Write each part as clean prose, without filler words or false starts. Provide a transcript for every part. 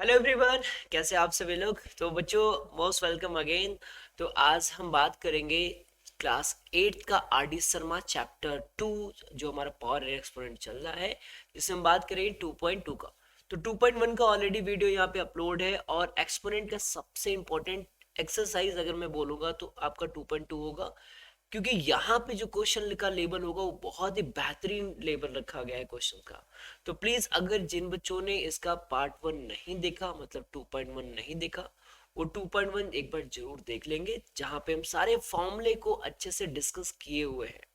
Hello everyone, कैसे आप सभी लोग। तो बच्चों, मोस्ट वेलकम अगेन। तो आज हम बात करेंगे क्लास 8 का आर डी शर्मा चैप्टर 2, जो हमारा पावर एक्सपोनेंट चल रहा है, जिसमें हम बात करेंगे 2.2 का। तो 2.1 का ऑलरेडी वीडियो यहाँ पे अपलोड है, और एक्सपोनेंट का सबसे इम्पोर्टेंट एक्सरसाइज अगर मैं बोलूँगा तो आपका 2.2 होगा, क्योंकि यहाँ पे जो क्वेश्चन का लेवल होगा वो बहुत ही बेहतरीन लेवल रखा गया है क्वेश्चन का। तो प्लीज, अगर जिन बच्चों ने इसका पार्ट 1 नहीं देखा, मतलब 2.1 नहीं देखा, वो 2.1 एक बार जरूर देख लेंगे, जहाँ पे हम सारे फॉर्मूले को अच्छे से डिस्कस किए हुए हैं।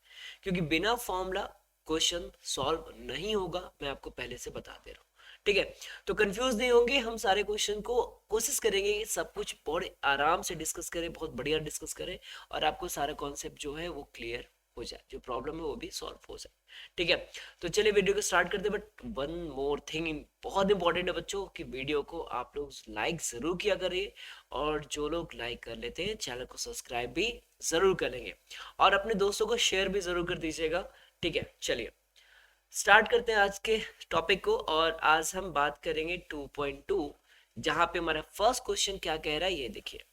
क्योंकि बिना फॉर्मूला क्वेश्चन सॉल्व नहीं होगा, मैं आपको पहले से बता दे रहा हूँ। ठीक है, तो कंफ्यूज नहीं होंगे, हम सारे क्वेश्चन को कोशिश करेंगे कि सब कुछ बड़े आराम से डिस्कस करें, बहुत बढ़िया डिस्कस करें, और आपको सारा कॉन्सेप्ट जो है वो क्लियर हो जाए, जो प्रॉब्लम है वो भी सॉल्व हो जाए। ठीक है, तो चलिए वीडियो को स्टार्ट करते हैं। बट वन मोर थिंग बहुत इंपॉर्टेंट है बच्चों, कि वीडियो को आप लोग लाइक जरूर किया करिए, और जो लोग लाइक कर लेते हैं चैनल को सब्सक्राइब भी जरूर करेंगे, और अपने दोस्तों को शेयर भी जरूर कर दीजिएगा। ठीक है, चलिए स्टार्ट करते हैं आज के टॉपिक को। और आज हम बात करेंगे 2.2, जहां पे हमारा फर्स्ट क्वेश्चन क्या कह रहा है ये देखिए।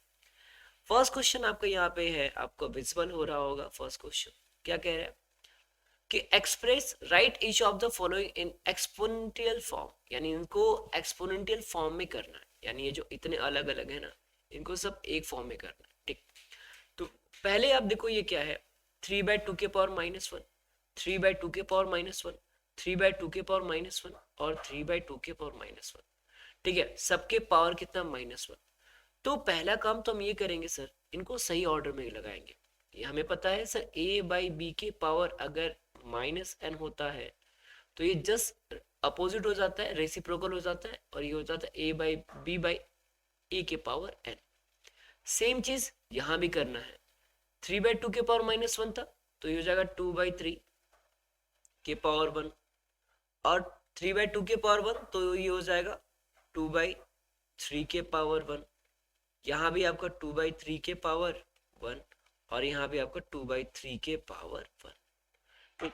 फर्स्ट क्वेश्चन आपका यहाँ पे है, आपको विजुअल हो रहा होगा। फर्स्ट क्वेश्चन क्या कह रहा है कि express right each of the following in exponential form, यानी इनको एक्सपोनेंशियल फॉर्म में करना है, यानी ये जो इतने अलग अलग है ना, इनको सब एक फॉर्म में करना है। ठीक, तो पहले आप देखो ये क्या है, 3/2 के पावर -1, 3/2 के पावर -1, 3/2 के पावर -1, और 3/2 के पावर -1। ठीक है, सबके पावर कितना -1। तो पहला काम तो हम ये करेंगे सर, इनको सही ऑर्डर में लगाएंगे। ये हमें पता है सर, a/b के पावर अगर -n होता है तो ये जस्ट अपोजिट हो जाता है, रेसिप्रोकल हो जाता है, और ये हो जाता है a/b/a के पावर n। सेम चीज यहां भी करना है। 3/2 के पावर -1 था, तो ये हो जाएगा 2/3 के पावर 1, और 3/2 के पावर 1 तो ये हो जाएगा 2/3 के पावर 1। यहाँ भी आपका 2/3 के पावर 1, और यहाँ भी आपका 2/3 के पावर 1। ठीक,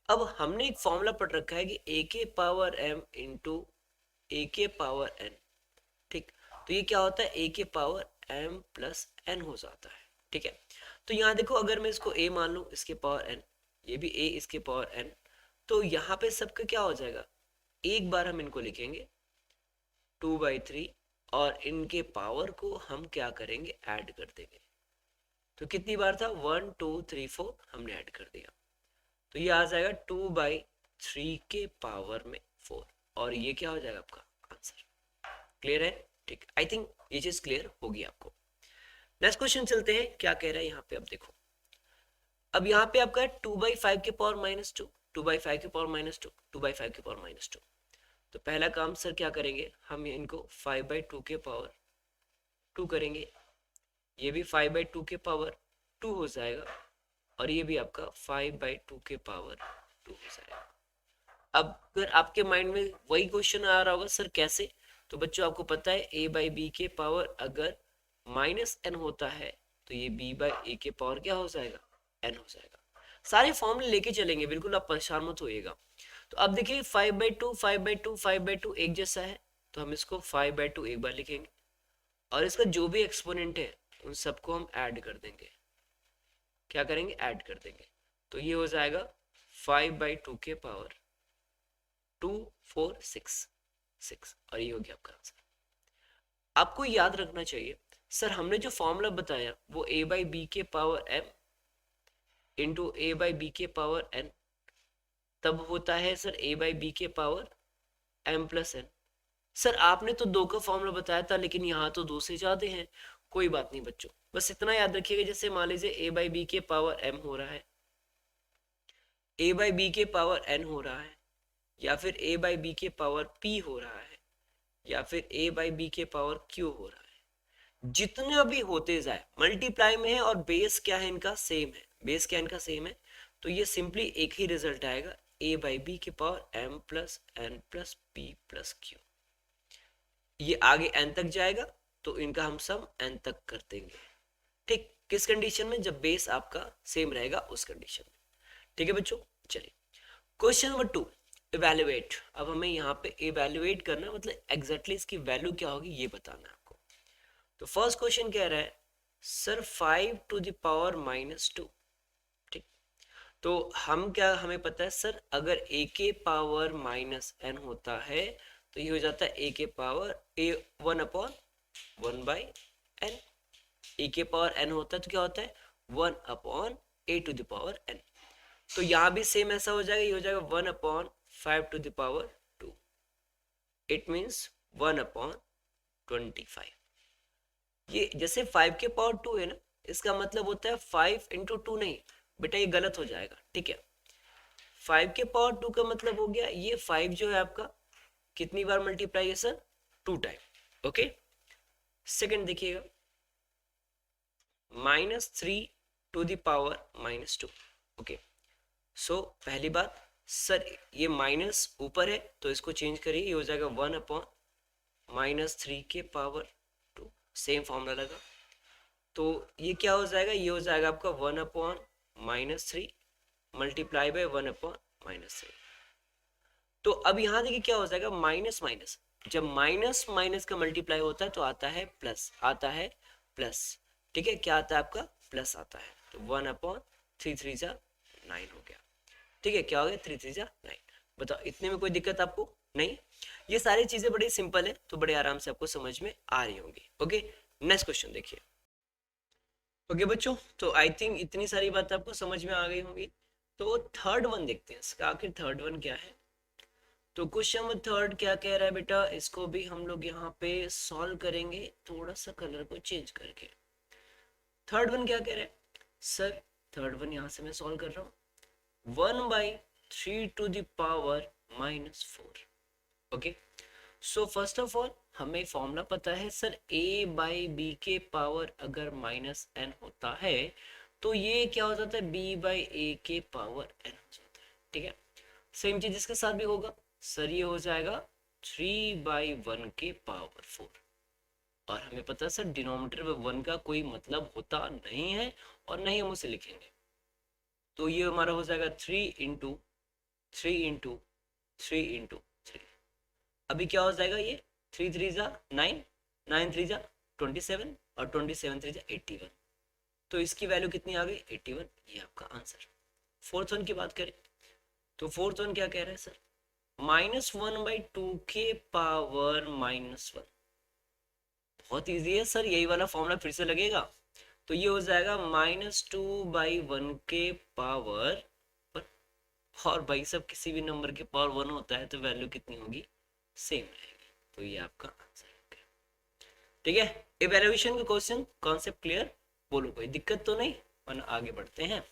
अब हमने एक फॉर्मूला पढ़ रखा है कि a के पावर m इंटू a के पावर n। ठीक, तो ये क्या होता है, a के पावर m+n हो जाता है। ठीक है, तो यहाँ देखो, अगर मैं इसको a मान लूँ, इसके पावर n, ये भी a इसके पावर n, तो यहाँ पे सबका क्या हो जाएगा, एक बार हम इनको लिखेंगे 2/3, और इनके पावर को हम क्या करेंगे, ऐड कर देंगे। तो कितनी बार था, 1 2 3 4, हमने ऐड कर दिया, तो ये आ जाएगा 2/3 के पावर में 4, और ये क्या हो जाएगा आपका आंसर। क्लियर है? ठीक, आई थिंक ये चीज क्लियर होगी आपको। नेक्स्ट क्वेश्चन चलते हैं, क्या कह रहा है यहाँ पे, अब देखो। अब यहाँ पे आपका 2/5 के पावर -2, 2/5 के पावर -2, 2/5 के पावर -2। तो पहला काम सर क्या करेंगे, हम इनको 5/2 के पावर 2 करेंगे। ये भी 5/2 के पावर 2 हो जाएगा, और ये भी आपका 5/2 के पावर 2 हो जाएगा। अब अगर आपके माइंड में वही क्वेश्चन आ रहा होगा, सर कैसे, तो बच्चों आपको पता है a/b के पावर अगर -n होता है, तो ये b/a के पावर क्या हो जाएगा, n हो जाएगा। सारे फॉर्मूले लेके चलेंगे, बिल्कुल आप परेशान मत होइएगा। तो अब देखिए 5/2 5/2 5/2 एक जैसा है, तो हम इसको 5/2 एक बार लिखेंगे, और इसका जो भी एक्सपोनेंट है उन सबको हम ऐड कर देंगे। क्या करेंगे, ऐड कर देंगे, तो ये हो जाएगा 5/2 के पावर 2 4 6, और ये हो गया आपका आंसर। आपको याद रखना चाहिए, सर हमने जो फॉर्मूला बताया वो a/b के पावर m इंटू a/b के पावर n तब होता है सर a/b के पावर m+n। सर आपने तो 2 का फॉर्मूला बताया था, लेकिन यहाँ तो 2 से ज्यादा हैं। कोई बात नहीं बच्चों, बस इतना याद रखिएगा, जैसे मान लीजिए a/b के पावर m हो रहा है, a/b के पावर n हो रहा है, या फिर a/b के पावर p हो रहा है, या फिर a/b के पावर q हो रहा है। जितने भी होते जाए मल्टीप्लाई में है, और बेस क्या है इनका, सेम है। बेस क्या इनका सेम है, तो ये सिंपली एक ही रिजल्ट आएगा, a/b के पावर m+n+p+q। ये आगे n तक जाएगा, तो इनका हम सम n तक कर देंगे। ठीक, किस कंडीशन में, जब बेस आपका सेम रहेगा उस कंडीशन में। ठीक है बच्चों, चलिए क्वेश्चन नंबर 2। इवेल्युएट, अब हमें यहाँ पे इवेल्युएट करना मतलब एग्जैक्टली इसकी वैल्यू क्या होगी ये बताना है आपको। तो फर्स्ट क्वेश्चन कह रहा है सर 5 to the power -2, ठीक। तो हम क्या, हमें पता है सर अगर a के पावर -n होता है तो ये हो जाता है a के पावर a 1/1/n। a के पावर n होता है तो क्या होता है 1/a⁴n। तो यहाँ भी सेम ऐसा हो जाएगा, ये हो जाएगा 1/5 to the power 2। It means 1/25। ये जैसे 5 के पावर 2 है ना, इसका मतलब होता है 5 × 2 नहीं बेटा, ये गलत हो जाएगा, ठीक है। 5 के पावर 2 का मतलब हो गया ये 5 जो है आपका कितनी बार मल्टीप्लाई है सर, 2 टाइम, ओके। सेकंड देखिएगा -3 to the power -2, ओके। सो पहली बात सर ये माइनस ऊपर है तो इसको चेंज करिए, ये हो जाएगा 1/-3 के पावर 2, सेम फॉर्मूला लगा। तो ये क्या हो जाएगा, ये हो जाएगा आपका 1/-3 मल्टीप्लाई बाय 1/-3। तो अब यहाँ देखिए क्या हो जाएगा, माइनस माइनस, जब माइनस माइनस का मल्टीप्लाई होता है तो आता है प्लस, आता है प्लस, ठीक है। क्या आता है आपका, प्लस आता है। तो 1/3 3 9 हो गया, ठीक है। क्या हो गया, 3 3 9। बताओ इतने में कोई दिक्कत आपको नहीं। ये सारी चीजें बड़ी सिंपल है तो बड़े आराम से आपको समझ में आ रही होंगी, ओके। नेक्स्ट क्वेश्चन देखिए। ओके बच्चों, तो आई थिंक इतनी सारी बात आपको समझ में आ गई होंगी। तो थर्ड वन देखते हैं इसका, आखिर थर्ड वन क्या है। तो क्वेश्चन नंबर थर्ड क्या कह रहा है बेटा, इसको भी हम लोग यहाँ पे सॉल्व करेंगे थोड़ा सा कलर को चेंज करके। थर्ड वन क्या कह रहा है सर, थर्ड वन यहाँ से मैं सॉल्व कर रहा हूँ 1/3 to the power -4, okay. So first of all हमें फॉर्मूला पता है सर, a/b के पावर अगर -n होता है तो ये क्या हो जाता है b/a के पावर n हो जाता है, ठीक है। सेम चीज इसके साथ भी होगा सर, ये हो जाएगा 3/1 के पावर 4। और हमें पता है सर डिनोमिनेटर में 1 का कोई मतलब होता नहीं है और नहीं हम उसे लिखेंगे। तो ये हमारा हो जाएगा 3 × 3 × 3 × 3। अभी क्या हो जाएगा ये 3 3 जा 9, 9 3 जा 27 और 27 3 जा 81। तो इसकी वैल्यू कितनी आ गई 81, ये आपका आंसर। फोर्थ वन की बात करें तो फोर्थ वन क्या कह रहा है सर, -1/2 के पावर -1। बहुत इजी है सर, यही वाला फॉर्मूला फिर से लगेगा। तो ये हो जाएगा -2/1 के पावर 1। और भाई सब किसी भी नंबर के पावर 1 होता है तो वैल्यू कितनी होगी, सेम रहेगी। तो ये आपका आंसर हो गया, ठीक है। इवैल्यूएशन का क्वेश्चन, कॉन्सेप्ट क्लियर, बोलो कोई दिक्कत तो नहीं, वरना आगे बढ़ते हैं।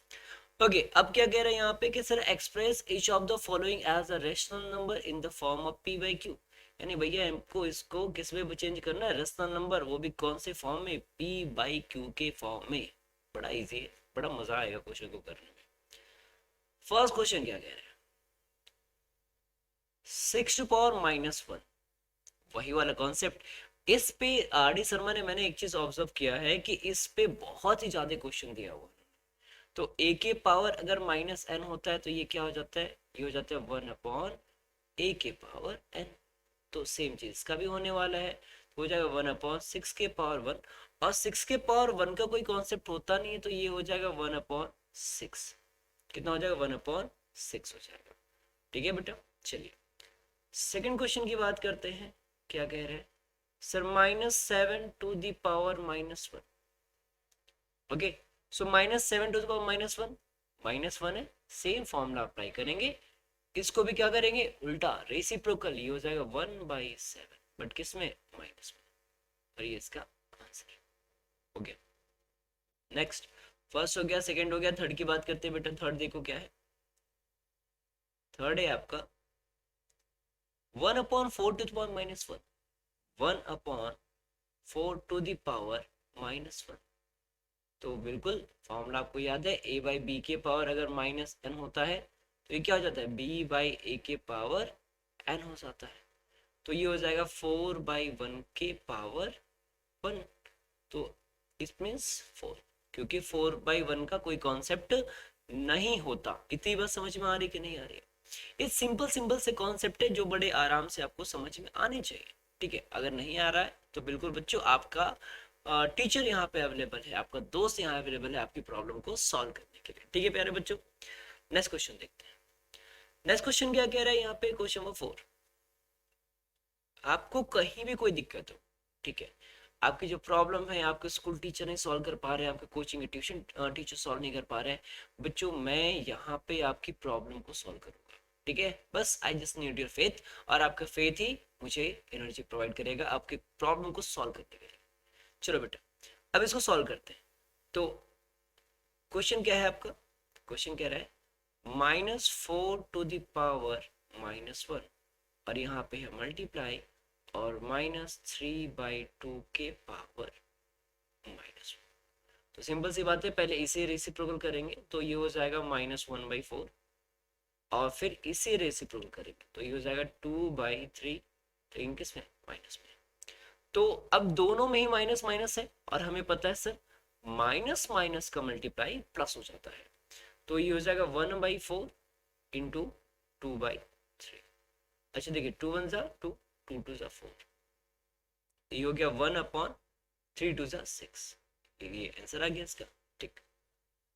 ओके अब क्या कह रहे हैं यहाँ पे कि sir express each of the following as a rational number in the form of p/q। यानी भैया हमको इसको किस में चेंज करना है, रेशनल नंबर, वो भी कौन से फॉर्म में, p/q के फॉर्म में। बड़ा इजी है, बड़ा मजा आएगा क्वेश्चन को करने में। फर्स्ट क्वेश्चन क्या कह रहे हैं, 6⁻⁻1, वही वाला कॉन्सेप्ट। इस पे आर डी शर्मा ने, मैंने एक चीज ऑब्जर्व किया है कि इस पे बहुत ही ज्यादा क्वेश्चन दिया हुआ। तो a के पावर अगर -n होता है तो ये क्या हो जाता है, ये हो जाता है 1/a के पावर n। तो सेम चीज का भी होने वाला है, हो जाएगा 1/6 के पावर 1। और 6 के पावर 1 का कोई कॉन्सेप्ट होता नहीं है तो ये हो जाएगा 1/6। कितना हो जाएगा 1/6 हो जाएगा, ठीक है बेटा। चलिए सेकंड क्वेश्चन की बात करते हैं। क्या कह रहे हैं sir, -7 to the power -1, okay. So -7 to the power -1 है, सेम फॉर्मूला अप्लाई करेंगे। इसको भी क्या करेंगे उल्टा, रेसिप्रोकल, ये हो जाएगा 1/7 बट किस में, माइनस में। और ये इसका आंसर हो गया। नेक्स्ट, फर्स्ट हो गया, सेकंड हो गया, थर्ड की बात करते हैं बेटा। थर्ड देखो क्या है, थर्ड है आपका 1/4 to the power -1, 1/4 to the power -1। तो बिल्कुल फॉर्मूला आपको याद है, a/b के पावर अगर -n होता है तो ये क्या हो जाता है b/a के पावर n हो जाता है। तो ये हो जाएगा 4/1 के पावर 1। तो इट मीन्स 4, क्योंकि 4/1 का कोई कॉन्सेप्ट नहीं होता। इतनी बात समझ में आ रही कि नहीं आ रही है। ये सिंपल सिंपल से कॉन्सेप्ट है जो बड़े आराम से आपको समझ में आने चाहिए। ठीक है, अगर नहीं आ रहा है तो बिल्कुल बच्चों आपका टीचर यहाँ पे अवेलेबल है, आपका दोस्त यहाँ अवेलेबल है आपकी प्रॉब्लम को सॉल्व करने के लिए। ठीक है प्यारे बच्चों, नेक्स्ट क्वेश्चन देखते हैं। नेक्स्ट क्वेश्चन क्या कह रहा है यहाँ पे, क्वेश्चन नंबर 4। आपको कहीं भी कोई दिक्कत हो, ठीक है, आपकी जो प्रॉब्लम है आपके स्कूल टीचर नहीं सॉल्व कर पा रहे हैं, आपके कोचिंग ट्यूशन टीचर सॉल्व नहीं कर पा रहे हैं, बच्चों मैं यहाँ पे आपकी प्रॉब्लम को सॉल्व करूंगा। ठीक है, बस I just need your faith, और आपका फेथ ही मुझे एनर्जी प्रोवाइड करेगा आपकी प्रॉब्लम को सॉल्व करने के लिए। चलो बेटा अब इसको सॉल्व करते हैं। तो क्वेश्चन क्या है आपका, क्वेश्चन कह रहा है -4 to the power -1, और यहाँ पे है मल्टीप्लाई और -3/2 के पावर -1। तो सिंपल सी बात है, पहले इसे रेसिप्रोकल करेंगे तो ये हो जाएगा -1/4, और फिर इसे रेसिप्रोकल करेंगे तो ये हो जाएगा 2/3, तो इनकिस में माइनस में। तो अब दोनों में ही माइनस माइनस है, और हमें पता है सर माइनस माइनस का मल्टीप्लाई प्लस हो जाता है, तो ये हो जाएगा 1/4 इंटू 2/3। अच्छा देखिए 2 1 जा 2, 2 2 जा 4, ये हो गया 1/3 2 जा 6, ये आंसर आ गया इसका। ठीक,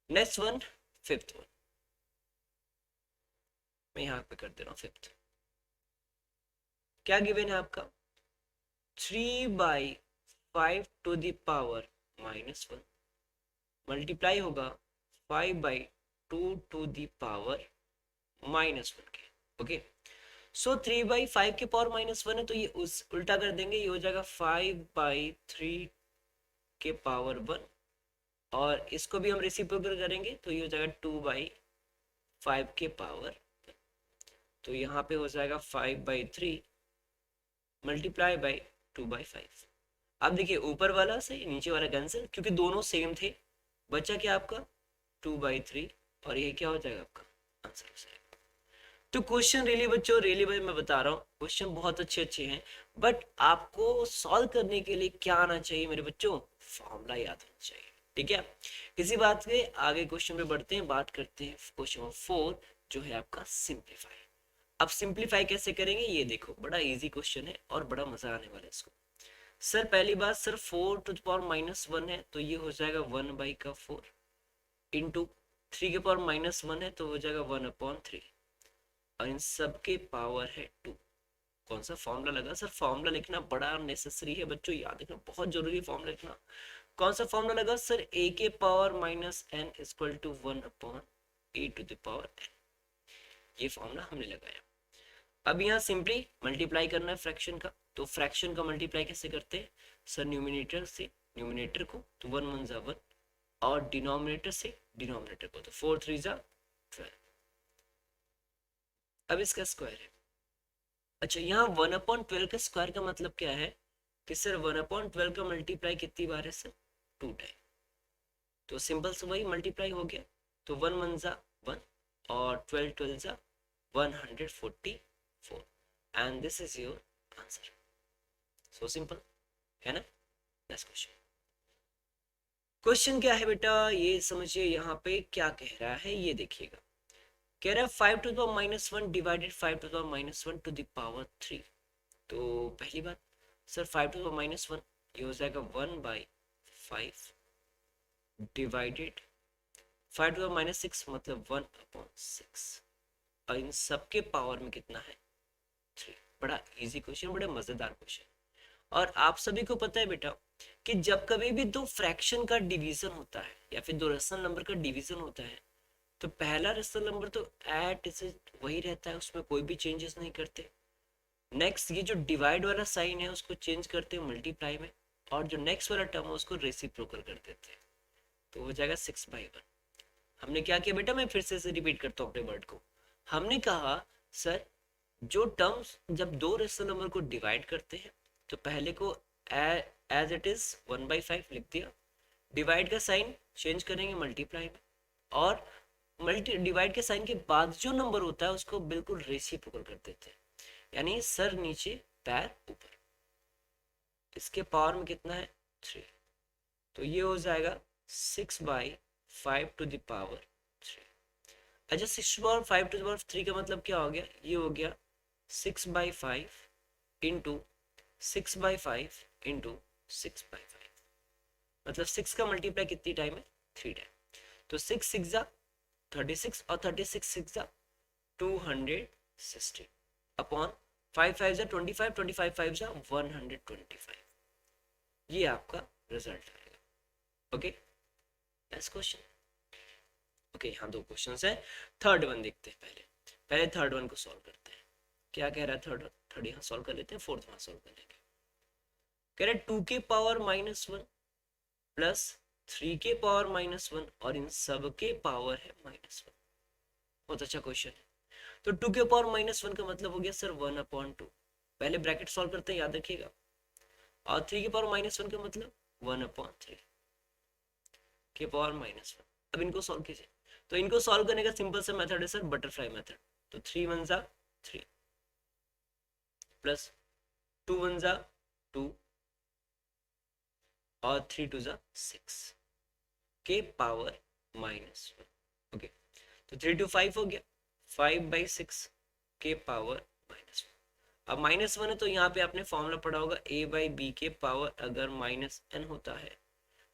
नेक्स्ट वन, फिफ्थ वन, मैं यहाँ पे कर दे रहा हूँ फिफ्थ। क्या गिवन है आपका, 3/5 to the power -1 मल्टीप्लाई होगा 5/2 to the power -1 के। ओके, सो 3/5 के पावर -1 है, तो ये उस उल्टा कर देंगे, ये हो जाएगा 5/3 के पावर 1, और इसको भी हम रेसिप्रोकल करेंगे तो ये हो जाएगा 2/5 के पावर, तो यहाँ पे हो जाएगा 5/3 मल्टीप्लाई बाई 2/5। अब देखिए ऊपर वाला से नीचे वाला कैंसिल, क्योंकि दोनों सेम थे, बचा क्या आपका 2/3, और ये क्या हो जाएगा आपका आंसर हो जाएगा। तो क्वेश्चन रियली बच्चों, रियली भाई मैं बता रहा हूँ क्वेश्चन बहुत अच्छे अच्छे हैं, बट आपको सॉल्व करने के लिए क्या आना चाहिए मेरे बच्चों, फॉर्मूला याद होना चाहिए। ठीक है, इसी बात पे आगे क्वेश्चन पे बढ़ते हैं, बात करते हैं क्वेश्चन नंबर 4 जो है आपका सिंप्लीफाई। अब सिंप्लीफाई कैसे करेंगे ये देखो, बड़ा इजी क्वेश्चन है और बड़ा मजा आने वाला है इसको। सर पहली बात सर 4 to the power -1 है तो ये हो जाएगा 1/4 इंटू 3 के पावर -1 है तो हो जाएगा 1/3, और इन सब के पावर है 2। कौन सा फॉर्मूला लगा सर, फॉर्मूला लिखना बड़ा नेसेसरी है बच्चों, याद रखना बहुत जरूरी है फॉर्मूला लिखना। कौन सा फॉर्मूला लगा सर, a के power -n equal to 1/a to the power n, ये फॉर्मूला हमने लगाया। अब यहाँ सिंपली मल्टीप्लाई करना है फ्रैक्शन का, तो फ्रैक्शन का मल्टीप्लाई कैसे करते हैं सर, न्यूमिनेटर से न्यूमिनेटर को, तो 1 1 जा 1, और डिनोमिनेटर से डिनोमिनेटर को, तो 4 3 जा 12। अब इसका स्क्वायर है। अच्छा यहाँ 1/12 का स्क्वायर का मतलब क्या है कि सर 1/12 का मल्टीप्लाई कितनी बार है सर, 2 टाइम, तो सिंपल से वही मल्टीप्लाई हो गया, तो 1 1 जा 1, और 12 12 जा 144, and this is your answer. So simple है ना। नेक्स्ट क्वेश्चन, क्वेश्चन क्या है बेटा ये समझिए, यहाँ पे क्या कह रहा है ये देखिएगा, कह रहा है 5 to the power -1 divided 5 to the power -1 to the power 3। तो पहली बात सर 5 to the power -1 ये हो जाएगा 1/5 डिवाइडेड 5 to the power -6 मतलब 1/6, और इन सब के पावर में कितना है 3। बड़ा इजी क्वेश्चन, बड़ा मजेदार क्वेश्चन। और आप सभी को पता है बेटा कि जब कभी भी दो फ्रैक्शन का डिवीजन होता है या फिर दो रेशनल नंबर का डिवीजन होता है, तो पहला रेशनल नंबर तो एट इज वही रहता है, उसमें कोई भी चेंजेस नहीं करते। नेक्स्ट ये जो डिवाइड वाला साइन है उसको चेंज करते हैं मल्टीप्लाई में, और जो नेक्स्ट वाला टर्म है उसको रेसिप्रोकल कर देते हैं, तो हो जाएगा 6/1। हमने क्या किया बेटा, मैं फिर से रिपीट करता हूँ अपने वर्ड को। हमने कहा सर जो टर्म्स जब दो रेशनल नंबर को डिवाइड करते हैं तो पहले को एज इट इज 1/5 लिख दिया, डिवाइड का साइन चेंज करेंगे मल्टीप्लाई में, और मल्टी डिवाइड के साइन के बाद जो नंबर होता है उसको बिल्कुल रेसिप्रोकल कर देते हैं, यानी सर नीचे पैर ऊपर। इसके पावर में कितना है 3, तो ये हो जाएगा 6/5 to the power 3। अच्छा 6/5 का मतलब क्या हो गया, ये हो गया 6/5 इंटू 6/5 इंटू 6/5, मतलब 6 का मल्टीप्लाई कितनी टाइम है, 3 टाइम। तो 6 6 और 260 अपॉन 5 5 25 5 125, ये आपका रिजल्ट आएगा। Okay, next question. ओके यहाँ दो क्वेश्चन है, थर्ड वन देखते हैं पहले। पहले थर्ड वन को सॉल्व करते हैं, क्या कह रहा है थर्ड, थर्ड यहाँ सॉल्व कर लेते हैं, फोर्थ वहां सॉल्व कर लेंगे। कह रहे 2 के पावर -1 प्लस 3 के पावर-1 और इन सब के पावर है -1। बहुत अच्छा क्वेश्चन है। तो 2 के पावर-1 का मतलब हो गया सर 1/2, पहले ब्रैकेट सॉल्व करते हैं याद रखिएगा, और 3 के पावर-1 का मतलब 1/3 के पावर-1। अब इनको सॉल्व कीजिए, तो इनको सॉल्व करने का सिंपल सा मेथड है सर बटरफ्लाई मेथड। तो 3 1 जा 3 प्लस 2 1 जा 2 और 3 2 जा 6 के पावर-1। ओके, तो 3 2 5 हो गया, 5/6 के पावर-1। अब -1 है तो यहाँ पे आपने फॉर्मूला पढ़ा होगा a/b के पावर अगर -n होता है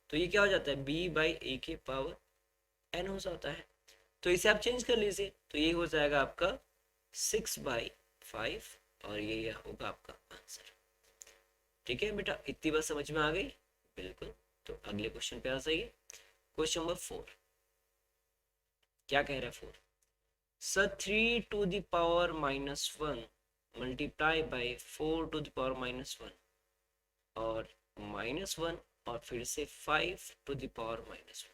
तो ये क्या हो जाता है b/a के पावर n हो जाता है। तो इसे आप चेंज कर लीजिए, तो ये हो जाएगा आपका 6/5 और ये होगा आपका आंसर। ठीक है बेटा, इतनी बात समझ में आ गई, बिल्कुल। तो अगले क्वेश्चन पे आ जाइए, क्वेश्चन नंबर 4। क्या कह रहा है 4, sir 3 to the power-1 multiply by 4 to the power-1 और -1 और फिर से 5 to the power-1।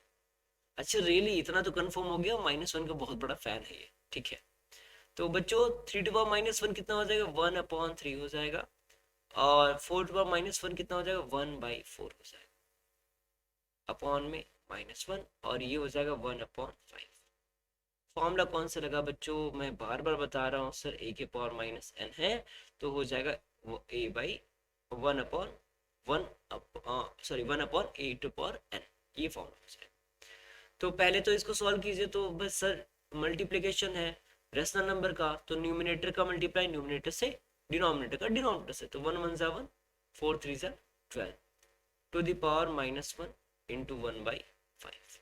अच्छा रियली इतना तो कंफर्म हो गया, -1 का बहुत बड़ा फैन है ये, ठीक है। तो बच्चों 3 to the power-1 कितना हो जाएगा, 1/3 हो जाएगा, और 4 to the power-1 कितना हो जाएगा, 1/4 हो जाएगा, अपॉन में -1 और ये हो जाएगा 1/5। फॉर्मूला कौन सा लगा बच्चों, मैं बार बार बता रहा हूँ सर, a के पावर-n है तो हो जाएगा वो a/1/1, सॉरी 1/a/n, ये फॉर्मूला हो जाएगा। तो पहले तो इसको सॉल्व कीजिए, तो बस सर मल्टीप्लिकेशन है रेशनल नंबर का, तो न्यूमिनेटर का मल्टीप्लाई न्यूमिनेटर से, डिनोमिनेटर का डिनोमिनेटर से, तो 1 1 जा 1, 4 3 जा 12 टू द पावर -1 इंटू 1/5।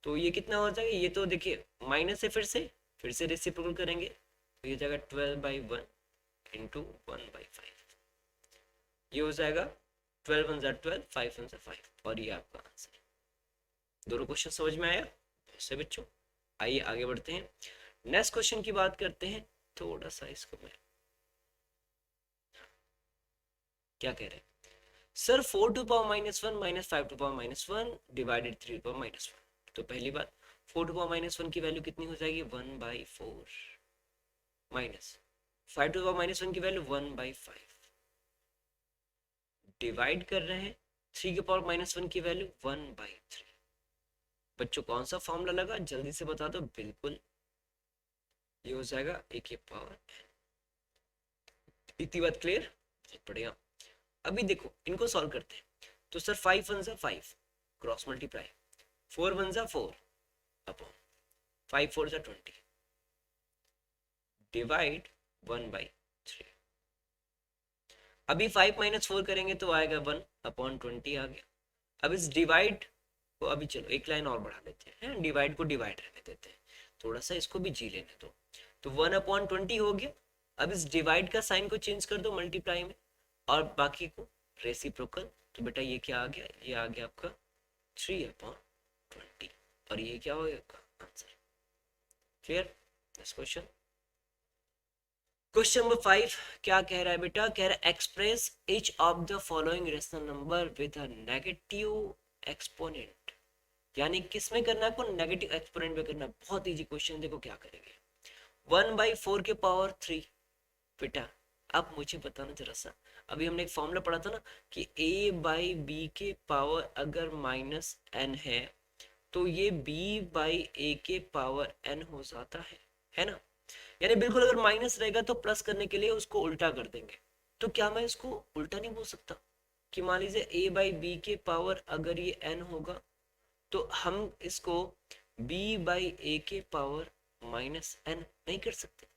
तो ये कितना हो जाएगा, ये तो देखिए माइनस से फिर से रेसिप्रोकल करेंगे, तो ये जाएगा 12/1 इंटू 1/5, ये हो जाएगा 12 1 जा 12, 5 1 जा 5, और ये आपका आंसर। दोनों क्वेश्चन समझ में आया से बच्चों? आइए आगे बढ़ते हैं, नेक्स्ट क्वेश्चन की बात करते हैं। थोड़ा सा इसको मैं, क्या कह रहे हैं sir, 4 to the power-1 minus 5 to the power-1 divided 3 to the power-1। तो पहली बात 4 to the power-1 की वैल्यू कितनी हो जाएगी, 1/4 माइनस 5 to the power-1 की वैल्यू 1/5, डिवाइड कर रहे हैं 3 के पावर-1 की वैल्यू 1/3। बच्चों कौन सा फॉर्मूला लगा जल्दी से बता दो, बिल्कुल ये हो जाएगा a के पावर n। इतनी बात क्लियर, बहुत बढ़िया। अभी देखो इनको सॉल्व करते हैं, तो सर 5 1 जा 5 क्रॉस मल्टीप्लाई, 4 1 जा 4 अपॉन 5 4 जा 20 डिवाइड 1/3। अभी 5 - 4 करेंगे तो आएगा 1/20 आ गया। अब इस डिवाइड को अभी चलो एक लाइन और बढ़ा लेते हैं, डिवाइड को डिवाइड रहने देते हैं, थोड़ा सा इसको भी जी लेने दो। तो 1/20 हो गया। अब इस डिवाइड का साइन को चेंज कर दो मल्टीप्लाई में, और बाकी को रेसिप्रोकल। तो बेटा ये क्या आ गया, ये आ गया आपका 3/20, और ये क्या होगा answer. Clear? Next question, question number 5 क्या कह रहा है बेटा, कह रहा है express each of the following rational number with a negative exponent. यानी किसमें करना है आपको, नेगेटिव एक्सपोनेंट में करना। बहुत इजी क्वेश्चन, देखो क्या करेंगे। 1/4 के पावर 3, बेटा अब मुझे बताना जरा सा, अभी हमने एक फॉर्मूला पढ़ा था ना कि a/b के पावर अगर -n है तो ये b/a के पावर n हो जाता है ना। यानी बिल्कुल अगर माइनस रहेगा तो प्लस करने के लिए उसको उल्टा कर देंगे। तो क्या मैं इसको उल्टा नहीं बोल सकता कि मान लीजिए a/b के पावर अगर ये n होगा तो हम इसको b/a के पावर माइनस एन नहीं कर सकते?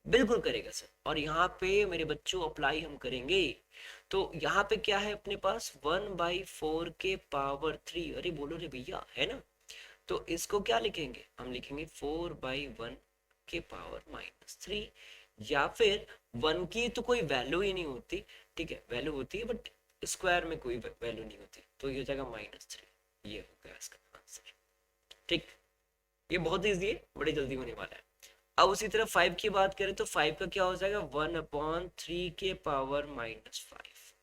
बिल्कुल करेगा सर। और यहाँ पे मेरे बच्चों अप्लाई हम करेंगे, तो यहाँ पे क्या है अपने पास 1/4 के पावर 3, अरे बोलो रे भैया, है ना? तो इसको क्या लिखेंगे, हम लिखेंगे 4/1 के पावर -3, या फिर वन की तो कोई वैल्यू ही नहीं होती, ठीक है, वैल्यू होती है बट स्क्वायर में कोई वैल्यू नहीं होती, तो ये हो जाएगा -3। ये हो गया इसका आंसर। ठीक, ये बहुत ईजी है, बड़ी जल्दी होने वाला है। अब उसी तरह 5 की बात करें तो 5 का क्या हो जाएगा 1/3 के पावर -5,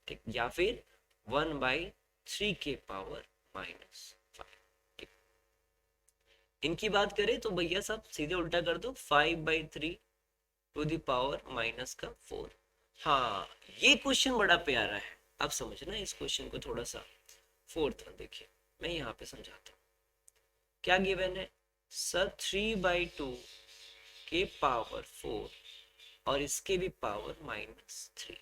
ठीक, या फिर 1/3 के पावर-5। ठीक, इनकी बात करें तो भैया साहब सीधे उल्टा कर दो, 5/3 टू द पावर- हाँ, ये क्वेश्चन बड़ा प्यारा है, अब समझना इस क्वेश्चन को थोड़ा सा। फोर्थ वन देखिए, मैं यहाँ पे समझाता हूँ क्या गिवन है सर, 3/2 के पावर 4 और इसके भी पावर-3।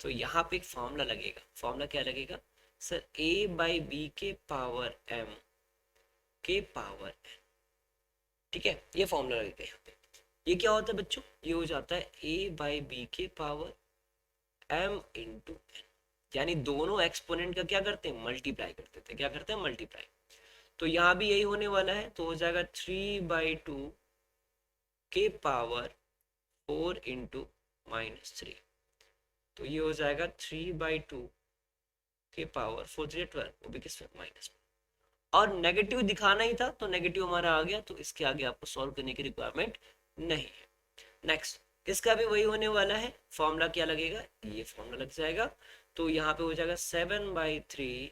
तो यहाँ पे एक फॉर्मूला लगेगा, फॉर्मूला क्या लगेगा सर, a/b के पावर-m के पावर-n, ठीक है, ये फॉर्मूला लगेगा यहाँ पे। ये क्या होता है बच्चों, ये हो जाता है a/b के पावर-m×n, यानी दोनों एक्सपोनेंट का क्या करते हैं, मल्टीप्लाई कर देते हैं, क्या करते हैं, मल्टीप्लाई। तो यहाँ भी यही होने वाला है, तो हो जाएगा 3/2 के पावर 4 × -3, तो ये हो जाएगा 3/2 के पावर 4 3 12, वो भी किस में, माइनस में। और नेगेटिव दिखाना ही था तो नेगेटिव हमारा आ गया, तो इसके आगे आपको सॉल्व करने की रिक्वायरमेंट नहीं है। नेक्स्ट, इसका भी वही होने वाला है, फॉर्मूला क्या लगेगा, ये फॉर्मूला लग जाएगा। तो यहाँ पे हो जाएगा 7/3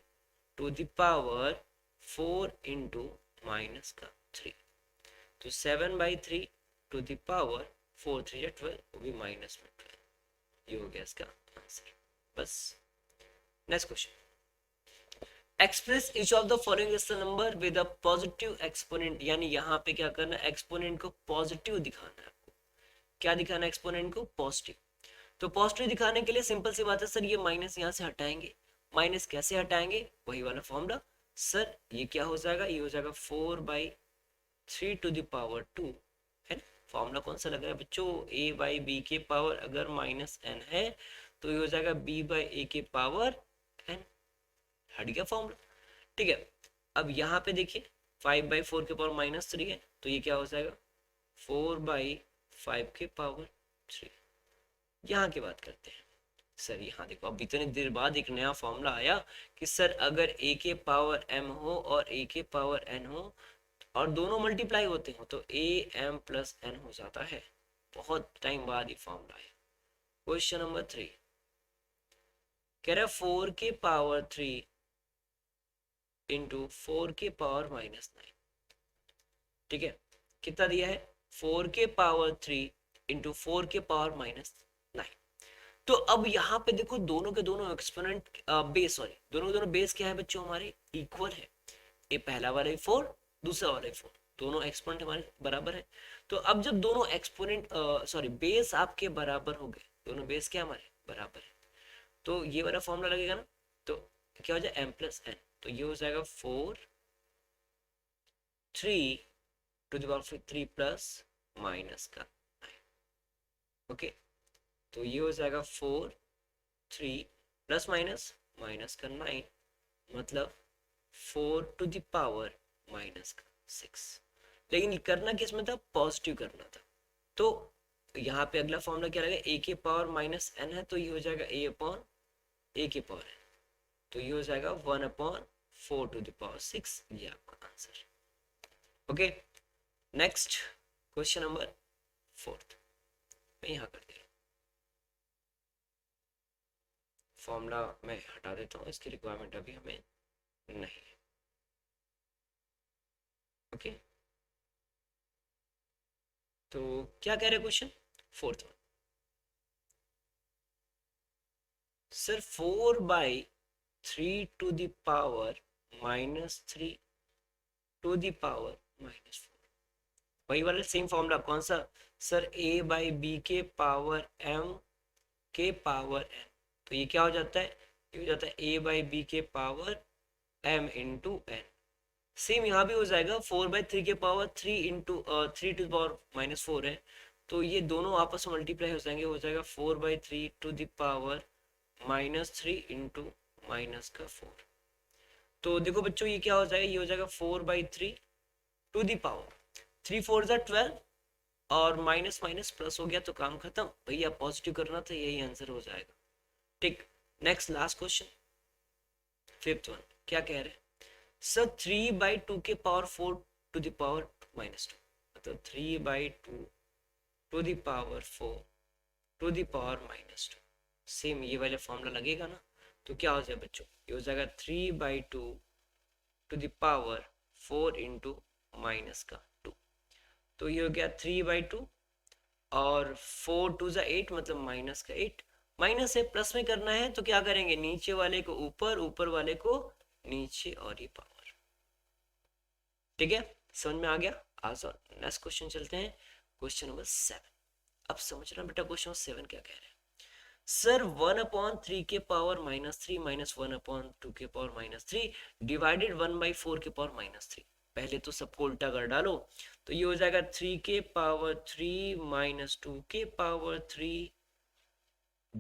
टू द पावर 4 × -3, तो 7/3 टू द पावर 4 3 12, वो भी माइनस में 12, ये हो गया इसका आंसर। बस, next question, express each of the following rational number with a positive exponent, यानी यहाँ पे क्या करना है, एक्सपोनेंट को पॉजिटिव दिखाना है आपको। क्या दिखाना है, एक्सपोनेंट को पॉजिटिव। तो पॉजिटिव दिखाने के लिए सिंपल सी बात है सर, ये माइनस यहाँ से हटाएंगे। माइनस कैसे हटाएंगे, वही वाला फॉर्मूला सर, ये क्या हो जाएगा, ये हो जाएगा 4/3 टू द पावर 2, है ना। फॉर्मूला कौन सा लग रहा है बच्चों, a/b के पावर अगर -n है तो ये हो जाएगा b/a के पावर-n, हट गया फॉर्मूला, ठीक है। अब यहाँ पे देखिए 5/4 के पावर-3 है, तो ये क्या हो जाएगा 4/5 के पावर-3। यहाँ की बात करते हैं सर, यहाँ देखो अब इतने देर बाद एक नया फॉर्मूला आया कि सर अगर a के पावर m हो और a के पावर n हो और दोनों मल्टीप्लाई होते हो तो am+n हो जाता है। बहुत टाइम बाद ये फॉर्मूला आया। क्वेश्चन नंबर 3 कह रहा है 4 के पावर 3 इंटू 4 के पावर-9, ठीक है, कितना दिया है 4 के पावर 3 इंटू 4 के पावर-9। तो अब यहाँ पे देखो दोनों के दोनों एक्सपोनेंट बेस, सॉरी दोनों के दोनों बेस क्या है बच्चों, हमारे इक्वल है। ये पहला वाला 4, दूसरा वाला 4, दोनों एक्सपोनेंट हमारे बराबर है। तो अब जब दोनों एक्सपोनेंट सॉरी बेस आपके बराबर हो गए, दोनों बेस क्या हमारे बराबर है, तो ये वाला फॉर्मूला लगेगा ना, तो क्या हो जाए m+n, तो ये हो जाएगा 4/3 प्लस माइनस का 9, ओके। तो ये हो जाएगा 4/3 प्लस माइनस माइनस का 9, मतलब 4 टू द पावर-6। लेकिन करना किस में था, पॉजिटिव करना था। तो यहाँ पे अगला फॉर्मूला क्या रहेगा, a के पावर-n है, तो ये हो जाएगा a/a के पावर n, तो ये हो जाएगा 1/4 टू द पावर-6, ये आपका answer. Okay, next question number 4, मैं यहाँ कर दे रहा हूँ, फॉर्मूला मैं हटा देता हूँ, इसकी रिक्वायरमेंट अभी हमें नहीं है। ओके, तो क्या कह रहे question 4th one, sir 4/3 to the power to the power, वही वाला सेम फॉर्मूला, कौन सा सर, a/b के पावर-m के पावर-n, तो ये क्या हो जाता है, ये हो जाता है a/b के पावर-m × n। सेम यहाँ भी हो जाएगा, 4/3 के power 3 into 3 to the power -4 है, तो ये दोनों आपस में मल्टीप्लाई हो जाएंगे, हो जाएगा 4/3 टू द पावर -3 इंटू -4। तो देखो बच्चों ये क्या हो जाएगा, ये हो जाएगा 4/3 टू द पावर 3 4 ज़ा 12, और माइनस माइनस प्लस हो गया तो काम खत्म भैया, पॉजिटिव करना था, यही आंसर हो जाएगा। ठीक, next last question, fifth one. क्या कह रहे हैं सर, 3/2 के पावर 4 टू द पावर -2, मतलब 3/2 to the power 4 to the power -2। Same ये वाला फॉर्मूला लगेगा ना, तो क्या हो जाएगा बच्चों, ये हो जाएगा 3/2 टू द पावर 4 इंटू -2। तो ये हो गया 3/2, और 4 2 ज़ा 8, मतलब -8। माइनस है, प्लस में करना है तो क्या करेंगे, नीचे वाले को ऊपर, ऊपर वाले को नीचे, और ये पावर। ठीक है, समझ में आ गया। आज और नेक्स्ट क्वेश्चन चलते हैं, क्वेश्चन नंबर 7। अब समझना बेटा क्वेश्चन 7 क्या कह रहे हैं। सर 1/3 के पावर -3 माइनस 1/2 के पावर -3 डिवाइडेड 1/4 के पावर -3। पहले तो सबको उल्टा कर डालो, तो ये हो जाएगा 3 के पावर 3 -2 के पावर 3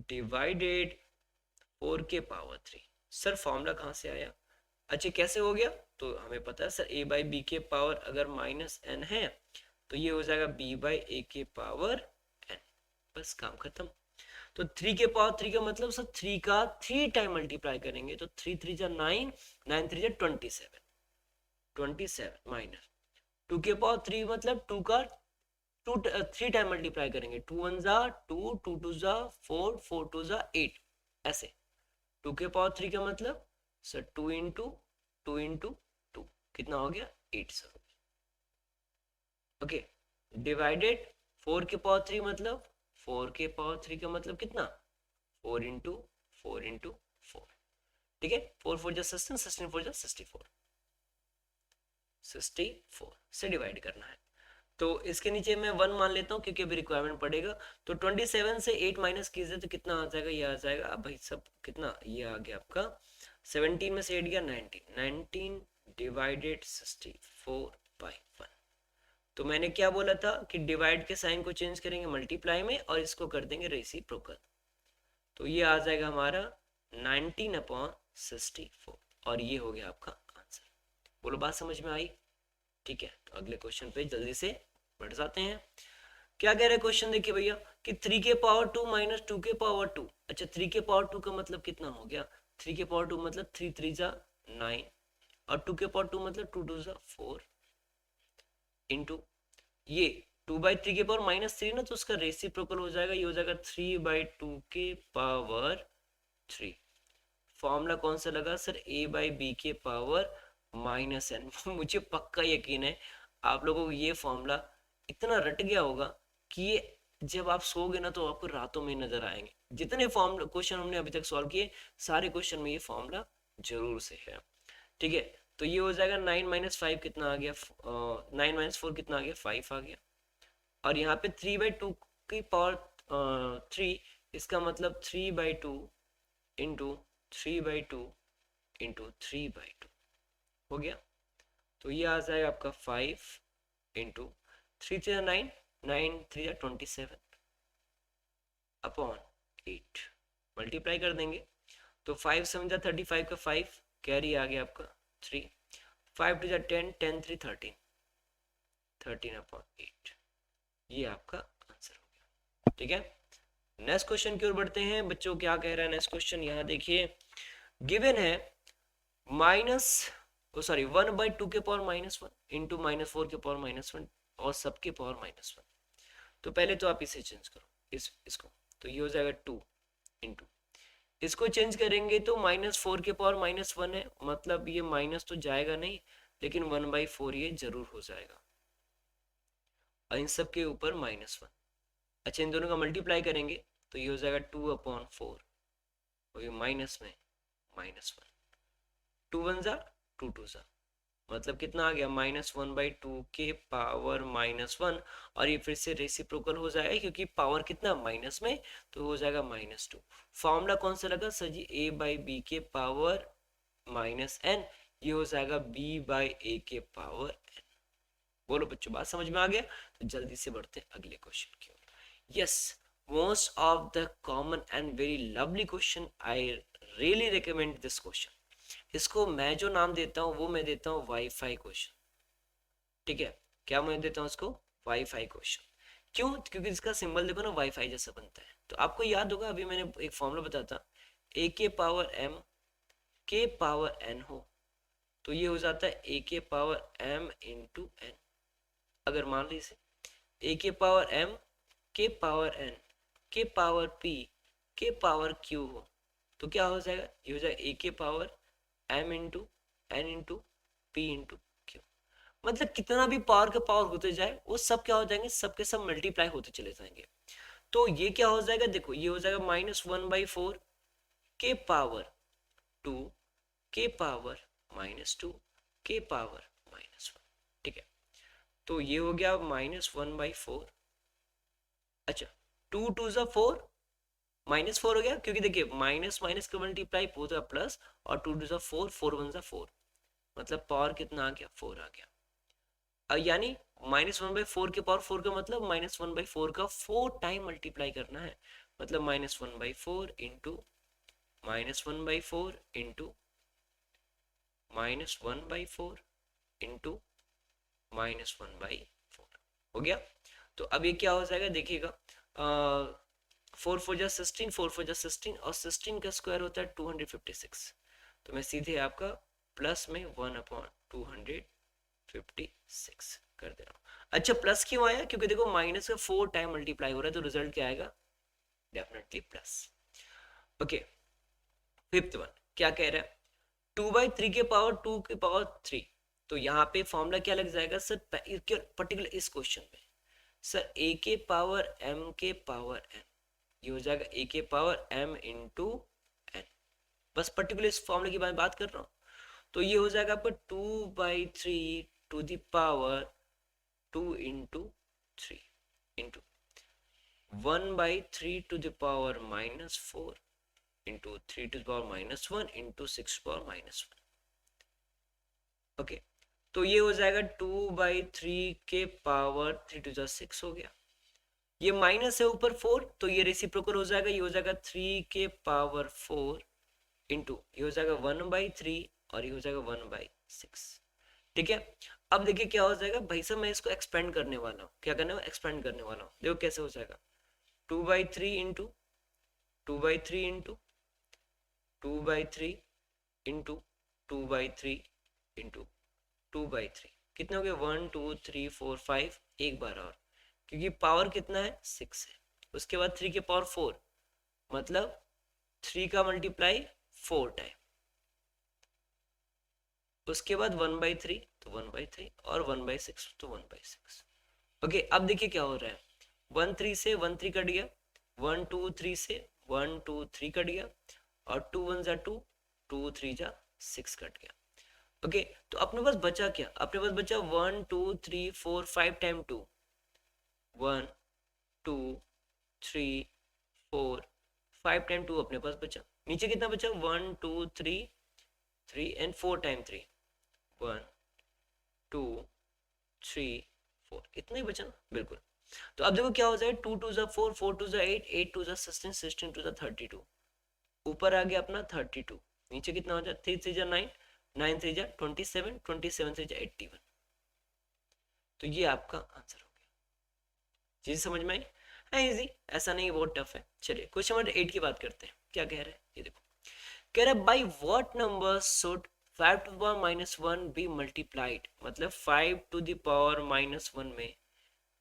डिवाइडेड 4 के पावर 3। सर फॉर्मूला कहाँ से आया, अच्छा कैसे हो गया, तो हमें पता है सर a/b के पावर अगर -n है तो ये हो जाएगा b/a के पावर n, बस काम खत्म। तो 3 के पावर 3 का मतलब सर 3 का 3 टाइम मल्टीप्लाई करेंगे, तो 3 3 जा 9, 9 3 जा 27, 27 माइनस 2 के पावर 3 मतलब 2 का 3 टाइम मल्टीप्लाई करेंगे, 2 1 जा 2, 2 2 जा 4, 4 2 जा 8, ऐसे 2 के पावर 3 का मतलब सर 2 इंटू 2 इंटू 2 कितना हो गया 8 सर। ओके, डिवाइडेड 4 के पावर 3 मतलब 4 के पावर 3 का मतलब कितना 4 इंटू 4 इंटू 4। ठीक है, 4 4 जा 16, 16 4 जा 64, 64 से डिवाइड करना है। तो इसके नीचे मैं 1 मान लेता हूँ क्योंकि अभी रिक्वायरमेंट पड़ेगा। तो 27 से 8 माइनस कीजिए तो कितना आ जाएगा, ये आ जाएगा अब भाई सब कितना, ये आ गया आपका 17 में से 8 गया 19, 19 डिवाइडेड 64/1। तो मैंने क्या बोला था कि डिवाइड के साइन को चेंज करेंगे मल्टीप्लाई में और इसको कर देंगे रेसिप्रोकल, तो ये आ जाएगा हमारा 19/64, और ये हो गया आपका आंसर। बोलो बात समझ में आई। ठीक है, तो अगले क्वेश्चन पे जल्दी से बढ़ जाते हैं। क्या कह रहे हैं क्वेश्चन, देखिए भैया कि 3 के पावर 2 माइनस 2 के पावर 2। अच्छा 3 के पावर 2 का मतलब कितना हो गया, 3 के पावर 2 मतलब 3 3 जा 9, और 2 के पावर 2 मतलब 2 2 जा 4 इंटू ये 2/3 के पावर -3 ना, तो उसका रेसिप्रोकल हो जाएगा, ये हो जाएगा 3/2 के पावर 3। फॉर्मूला कौन सा लगा सर, a/b के पावर -n। मुझे पक्का यकीन है आप लोगों को ये फॉर्मूला इतना रट गया होगा कि ये जब आप सोओगे ना तो आपको रातों में नजर आएंगे। जितने फॉर्मूला क्वेश्चन हमने अभी तक सॉल्व किए सारे क्वेश्चन में ये फॉर्मूला जरूर से है। ठीक है, तो ये हो जाएगा 9 - 5 कितना आ गया, 9 - 4 कितना आ गया 5 आ गया, और यहाँ पे 3/2 की पावर 3, इसका मतलब 3/2 इंटू 3/2 इंटू 3/2 हो गया। तो ये आ जाएगा आपका 5 इंटू 3 3 9, 9 3 27 अपॉन 8 मल्टीप्लाई कर देंगे, तो 5 7 35 का 5 कैरी आ गया आपका 3, 5 2 10, 10 3 13, 13/8, ये आपका आंसर हो गया। ठीक है, नेक्स्ट क्वेश्चन की ओर बढ़ते हैं बच्चों। क्या कह रहा है नेक्स्ट क्वेश्चन, यहाँ देखिए गिवन है सॉरी 1/2 के पावर -1 इंटू -4 के पावर -1 और सबके पावर -1। तो पहले तो आप इसे चेंज करो, इसको, तो ये हो जाएगा 2 इंटू, इसको चेंज करेंगे तो -4 के पावर -1 है, मतलब ये माइनस तो जाएगा नहीं, लेकिन 1/4 ये जरूर हो जाएगा, और इन सब के ऊपर -1। अच्छा इन दोनों का मल्टीप्लाई करेंगे तो ये हो जाएगा 2/4, और ये माइनस में -1, 2 1 जा 2 2 जा, मतलब कितना आ गया -1/2 के पावर -1, और ये फिर से रेसिप्रोकल हो जाएगा क्योंकि पावर कितना माइनस में, तो हो जाएगा -2। फॉर्मूला कौन सा लगा सर जी, a/b के पावर -n ये हो जाएगा b बाई ए के पावर n। बोलो बच्चों बात समझ में आ गया? तो जल्दी से बढ़ते हैं अगले क्वेश्चन की ओर। Yes, most of the common and very lovely question, I really recommend this question. इसको मैं जो नाम देता हूँ वो मैं देता हूँ वाईफाई क्वेश्चन। ठीक है, क्या मैं देता हूँ इसको? Wifi question. क्यों? क्योंकि इसका सिंबल देखो ना वाईफाई जैसा बनता है। तो आपको याद होगा अभी मैंने एक फॉर्मूला बताया था, ए के पावर एम के पावर एन हो तो ये हो जाता है ए के पावर एम इंटू एन। अगर मान लीजिए ए के पावर एम के पावर एन के पावर पी के पावर क्यू हो तो क्या हो जाएगा? ये हो जाएगा ए के power M into N into P into Q. मतलब कितना भी पावर का पावर होते जाए वो सब क्या हो जाएंगे? सबके सब मल्टीप्लाई होते चले जाएंगे। तो ये क्या हो जाएगा? देखो ये हो जाएगा -1/4 के पावर 2 के पावर -2 के पावर -1। ठीक है, तो ये हो गया -1/4। अच्छा, 2 2 4 -4 हो गया, क्योंकि देखिए माइनस माइनस का मल्टीप्लाई होता प्लस, और 2 2 4 4 1 4, मतलब पावर कितना आ गया? 4 आ गया। यानी -1/4 के पावर 4 का मतलब -1/4 का 4 टाइम मल्टीप्लाई करना है। मतलब -1/4 इंटू -1/4 इंटू -1/4 इंटू -1/4 हो गया। तो अब ये क्या हो जाएगा देखिएगा, 4 4 जा 16, 4 4 जा 16, और 16 का स्क्वायर होता है 256। तो मैं सीधे आपका प्लस में 1/256 कर दे रहा हूँ। अच्छा, प्लस क्यों आया? क्योंकि देखो माइनस का 4 टाइम मल्टीप्लाई हो रहा है, तो रिजल्ट क्या आएगा? Definitely plus. Okay, fifth one क्या कह रहा है? 2/3 के पावर 2 के पावर 3। तो यहाँ पे फॉर्मूला क्या लग जाएगा सर पर्टिकुलर इस क्वेश्चन में? सर ए के पावर एम के पावर एन, ये हो जाएगा ए के पावर एम इंटू एन। बस पर्टिकुलर इस फॉर्मूले की बात कर रहा हूँ। तो ये हो जाएगा आपका 2/3 to the power 2 into 3 into 1/3 to the power -4 into 3 to the power -1 into 6 power -1। Okay, तो ये हो जाएगा 2/3 के पावर 3 to the 6 हो गया। ये माइनस है ऊपर 4, तो ये रेसिप्रोकल हो जाएगा, ये हो जाएगा 3 के पावर 4 इंटू ये हो जाएगा 1/3, और ये हो जाएगा 1/6। ठीक है, अब देखिए क्या हो जाएगा भाई साहब, मैं इसको एक्सपेंड करने वाला हूँ। क्या करने वाला? एक्सपेंड करने वाला हूँ। देखो कैसे हो जाएगा, 2/3 इंटू 2/3 इंटू 2/3 इंटू 2/3 इंटू 2/3, कितने हो गए? 1 2 3 4 5, एक बार और, क्योंकि पावर कितना है? 6 है। उसके बाद 3 के पावर 4, मतलब 3 का मल्टीप्लाई 4 टाइम। उसके बाद 1/3 तो 1/3, और 1/6 तो 1/6। ओके, अब देखिए क्या हो रहा है, 1 3 से 1 3 कट गया, 1 2 3 से 1 2 3 कट गया, और 2 1 जा 2, 2 3 जा 6 कट गया। ओके, तो अपने पास बचा क्या? अपने पास बचा 1 2 3 4 5 टाइम 2, 1 2 3 4 5 टाइम 2 अपने पास बचा। नीचे कितना बचा? 1 2 3 3 एंड 4 टाइम 3, 1 2 3 4, इतना ही बचा ना? बिल्कुल। तो अब देखो क्या हो जाए, 2 2 जा 4, 4 2 जा 8, 8 2 जा 16, 16 2 जा 32। ऊपर आ गया अपना 32, नीचे कितना हो जाए? 3 3 जा 9, 9 3 जा 27, 27 3 जा 81। तो ये आपका आंसर हो गया। चीज समझ में आई? है इजी, ऐसा नहीं बहुत टफ है। चलिए क्वेश्चन नंबर 8 की बात करते हैं। क्या कह रहे हैं ये देखो, कह रहा है by what number should 5 to the power -1 be multiplied, मतलब 5 टू द पावर -1 में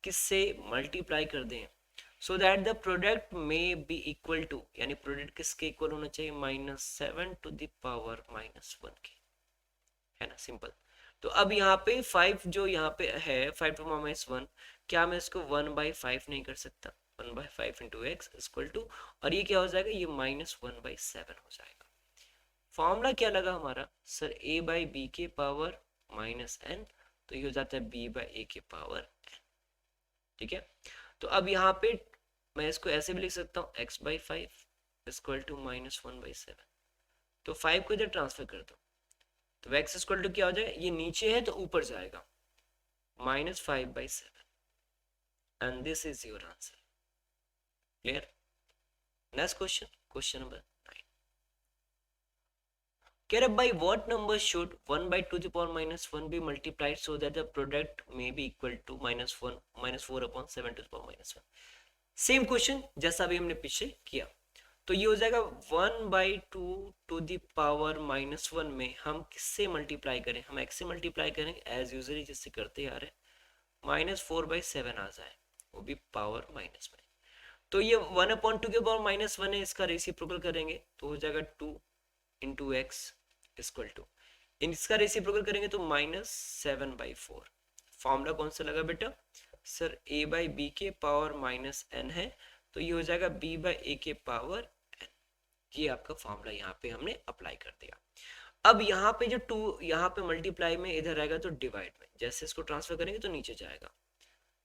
किससे मल्टीप्लाई कर दें, सो that the product may be equal to, यानी प्रोडक्ट किसके इक्वल होना चाहिए? -7 टू द पावर -1 के, है ना? सिंपल। तो अब यहाँ पे 5 जो यहाँ पे है 5 टू -1, क्या मैं इसको 1/5 नहीं कर सकता? 1/5 इंटू एक्स इक्वल टू, और ये क्या हो जाएगा? ये -1/7 हो जाएगा। फॉर्मूला क्या लगा हमारा सर? a/b के पावर -n, तो ये हो जाता है b/a के पावर n। ठीक है, तो अब यहाँ पे मैं इसको ऐसे भी लिख सकता हूँ x/5 इक्वल टू -1/7। तो 5 को इधर ट्रांसफर कर दो, तो x इक्वल टू क्या हो जाएगा, ये नीचे है तो ऊपर जाएगा, -5/7 and this is your answer. Clear? Next question, question number 9 कह रहा by what number should 1/2⁻⁻1 be multiplied so that the product may be equal to -1 -4/7 same question जैसा भी हमने पीछे किया। तो ये हो जाएगा 1/2 में हम किससे मल्टीप्लाई करें, हम x से मल्टीप्लाई करेंगे एज यूजली जिससे करते आ रहे, -4/7 आ जाए, वो भी पावर माइनस में। तो ये 1/2 के पावर -1 है, इसका रेसिप्रोकल करेंगे तो हो जाएगा 2 इंटू एक्स इक्वल टू, इसका रेसिप्रोकल करेंगे तो -7/4। फॉर्मूला कौन सा लगा बेटा सर, a/b के पावर -n है, तो ये हो जाएगा b/a के पावर n। ये आपका फॉर्मूला यहाँ पे हमने अप्लाई कर दिया। अब यहाँ पे जो 2 यहाँ पे मल्टीप्लाई में इधर आएगा तो डिवाइड में, जैसे इसको ट्रांसफर करेंगे तो नीचे जाएगा,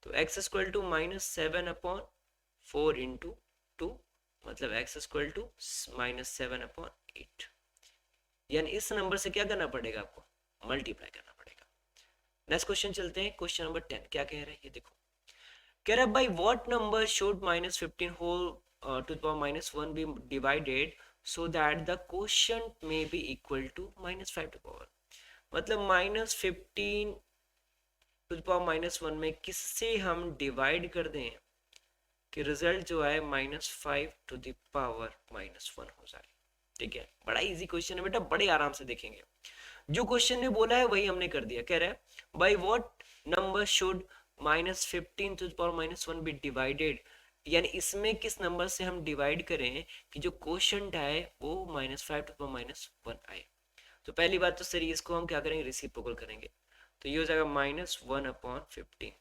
तो x इक्वल टू -7/4 इंटू 2, मतलब x इक्वल टू -7/8। यानी इस नंबर से क्या करना पड़ेगा आपको, मल्टीप्लाई करना पड़ेगा। नेक्स्ट क्वेश्चन चलते हैं, क्वेश्चन नंबर 10 क्या कह रहे हैं ये देखो। कह रहा है by what number should -15 whole to the power -1 be divided so that the quotient may be equal to -5 to power, मतलब -15 टू द पावर -1 में किससे हम डिवाइड कर दें कि रिजल्ट जो है -5 टू द पावर -1 हो जाए। ठीक है, बड़ा इजी क्वेश्चन है बेटा, बड़े आराम से देखेंगे। जो क्वेश्चन ने बोला है वही हमने कर दिया। कह रहा है by what number should -15 to the power -1 be divided, यानी इसमें किस नंबर से हम डिवाइड करें कि जो क्वोशिएंट आए वो -5 टू द पावर -1 आए। तो पहली बात तो सर इसको हम क्या करेंगे, रेसिप्रोकल करेंगे, तो ये हो जाएगा -1/15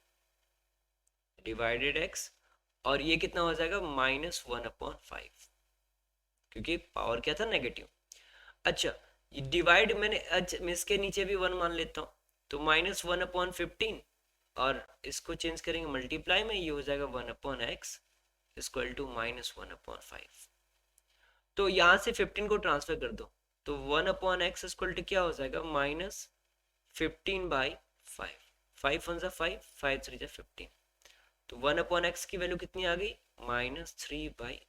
डिवाइडेड x, और ये कितना हो जाएगा -1/5, क्योंकि पावर क्या था, नेगेटिव। अच्छा डिवाइड मैंने, अच्छा मैं इसके नीचे भी 1 मान लेता हूँ, तो -1/15 और इसको चेंज करेंगे मल्टीप्लाई में, ये हो जाएगा 1/x इक्वल टू -1/5। तो यहाँ से 15 को ट्रांसफर कर दो, तो 1/x इक्वल टू क्या हो जाएगा, -15/5, 5 1 5, 5 3 15, तो 1/x की वैल्यू कितनी आ गई, -3/1।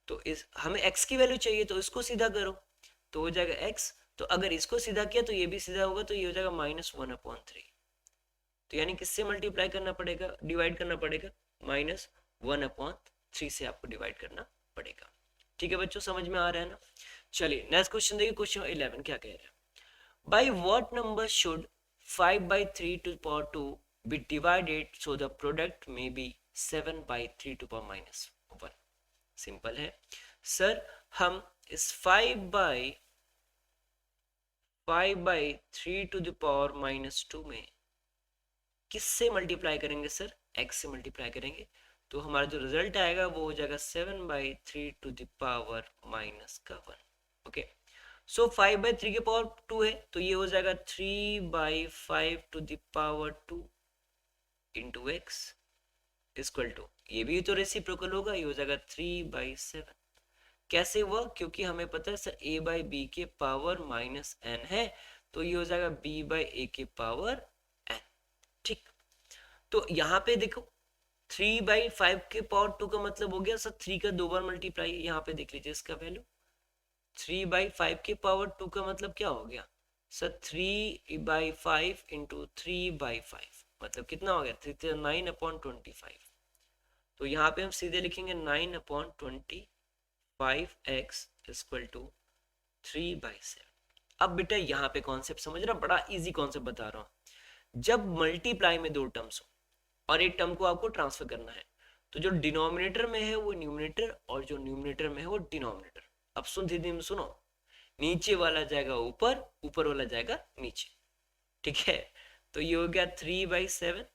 तो इस हमें x की वैल्यू चाहिए तो इसको सीधा करो तो हो जाएगा x, तो अगर इसको सीधा किया तो ये भी सीधा होगा, तो ये हो जाएगा -1/3। तो यानी किससे मल्टीप्लाई करना पड़ेगा, डिवाइड करना पड़ेगा, -1/3 से आपको डिवाइड करना पड़ेगा। ठीक है बच्चों, समझ में आ रहा है ना। चलिए नेक्स्ट क्वेश्चन देखिए, क्वेश्चन 11 क्या कह रहा है, by what number should 5/3 to power 2 be divided so the product may be 7/3 to power -1। Simple है सर, हम इस 5/3 टू द पावर -2 में किससे मल्टीप्लाई करेंगे सर, x से मल्टीप्लाई करेंगे, तो हमारा जो रिजल्ट आएगा वो हो जाएगा 7/3 टू द पावर -1। ओके, सो 5/3 के पावर 2 है, तो ये हो जाएगा 3/5 to the power 2 into x equal to, ये भी तो रेसिप्रोकल होगा, ये हो जाएगा 3/7। कैसे हुआ, क्योंकि हमें पता है सर a/b के पावर -n है, तो ये हो जाएगा b/a के पावर n। ठीक, तो यहाँ पे देखो 3/5 के पावर 2 का मतलब हो गया सर 3 का 2 बार मल्टीप्लाई, यहाँ पे देख लीजिए इसका वैल्यू 3/5 के पावर 2 का मतलब क्या हो गया सर, 3/5 इंटू 3/5 मतलब कितना हो गया, 9/25। तो यहाँ पे हम सीधे लिखेंगे 9/25x इक्वल टू 3/7। अब बेटा यहाँ पे कॉन्सेप्ट समझ रहा, बड़ा इजी कॉन्सेप्ट बता रहा हूँ। जब मल्टीप्लाई में दो टर्म्स हो और एक टर्म को आपको ट्रांसफर करना है, तो जो डिनोमिनेटर में है वो न्यूमिनेटर और जो न्यूमिनेटर में है वो डिनोमिनेटर। अब सुन धीरे सुनो, नीचे वाला जाएगा ऊपर, ऊपर वाला जाएगा नीचे। ठीक है, तो ये हो गया 3/7,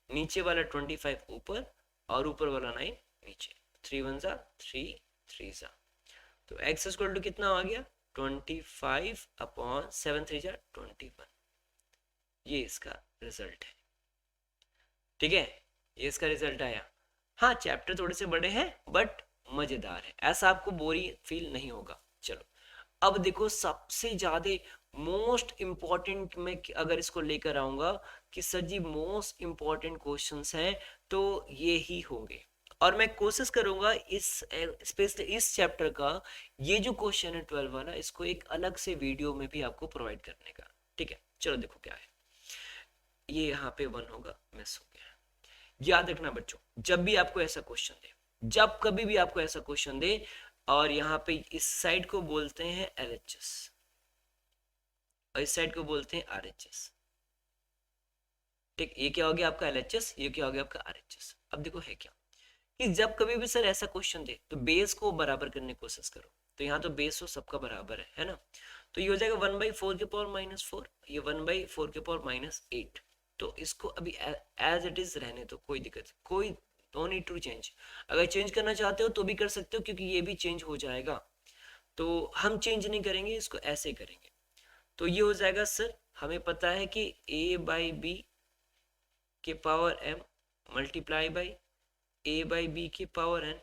नीचे वाला 25 ऊपर और ऊपर वाला 9 नीचे, 3 1 जा 3 3 जा, तो x इक्वल टू कितना आ गया 25/7 3 जा 21। ये इसका रिजल्ट है। ठीक है, ये इसका रिजल्ट आया। हाँ चैप्टर थोड़े से बड़े हैं बट मजेदार है, ऐसा आपको बोरी फील नहीं होगा। चलो अब देखो सबसे ज्यादा मोस्ट इम्पॉर्टेंट में अगर इसको लेकर आऊंगा कि सर जी मोस्ट इम्पॉर्टेंट क्वेश्चंस हैं तो ये ही होंगे। और मैं कोशिश करूंगा इस स्पेशली इस चैप्टर का ये जो क्वेश्चन है 12 वाला, इसको एक अलग से वीडियो में भी आपको प्रोवाइड करने का। ठीक है, चलो देखो क्या है। ये यहाँ पे 1 होगा, मिस हो गया। याद रखना बच्चों, जब भी आपको ऐसा क्वेश्चन दे, जब कभी भी आपको ऐसा क्वेश्चन दे, और यहाँ पे इस साइड को बोलते हैं LHS और इस साइड को बोलते हैं RHS। ठीक, ये क्या हो गया आपका LHS, ये क्या हो गया आपका RHS। अब देखो है क्या कि जब कभी भी सर ऐसा क्वेश्चन दे तो बेस को बराबर करने की कोशिश करो। तो यहाँ तो बेस तो सबका बराबर है ना। तो ये हो जाएगा 1/4 के पावर -4, ये 1/4 के पावर -8। तो इसको अभी एज इट इज रहने दो, कोई दिक्कत, कोई नो नीड टू चेंज। अगर चेंज करना चाहते हो तो भी कर सकते हो, क्योंकि ये भी चेंज हो जाएगा। तो हम चेंज नहीं करेंगे, इसको ऐसे करेंगे। तो ये हो जाएगा सर, हमें पता है कि a/b के power m multiply by a/b के पावर n।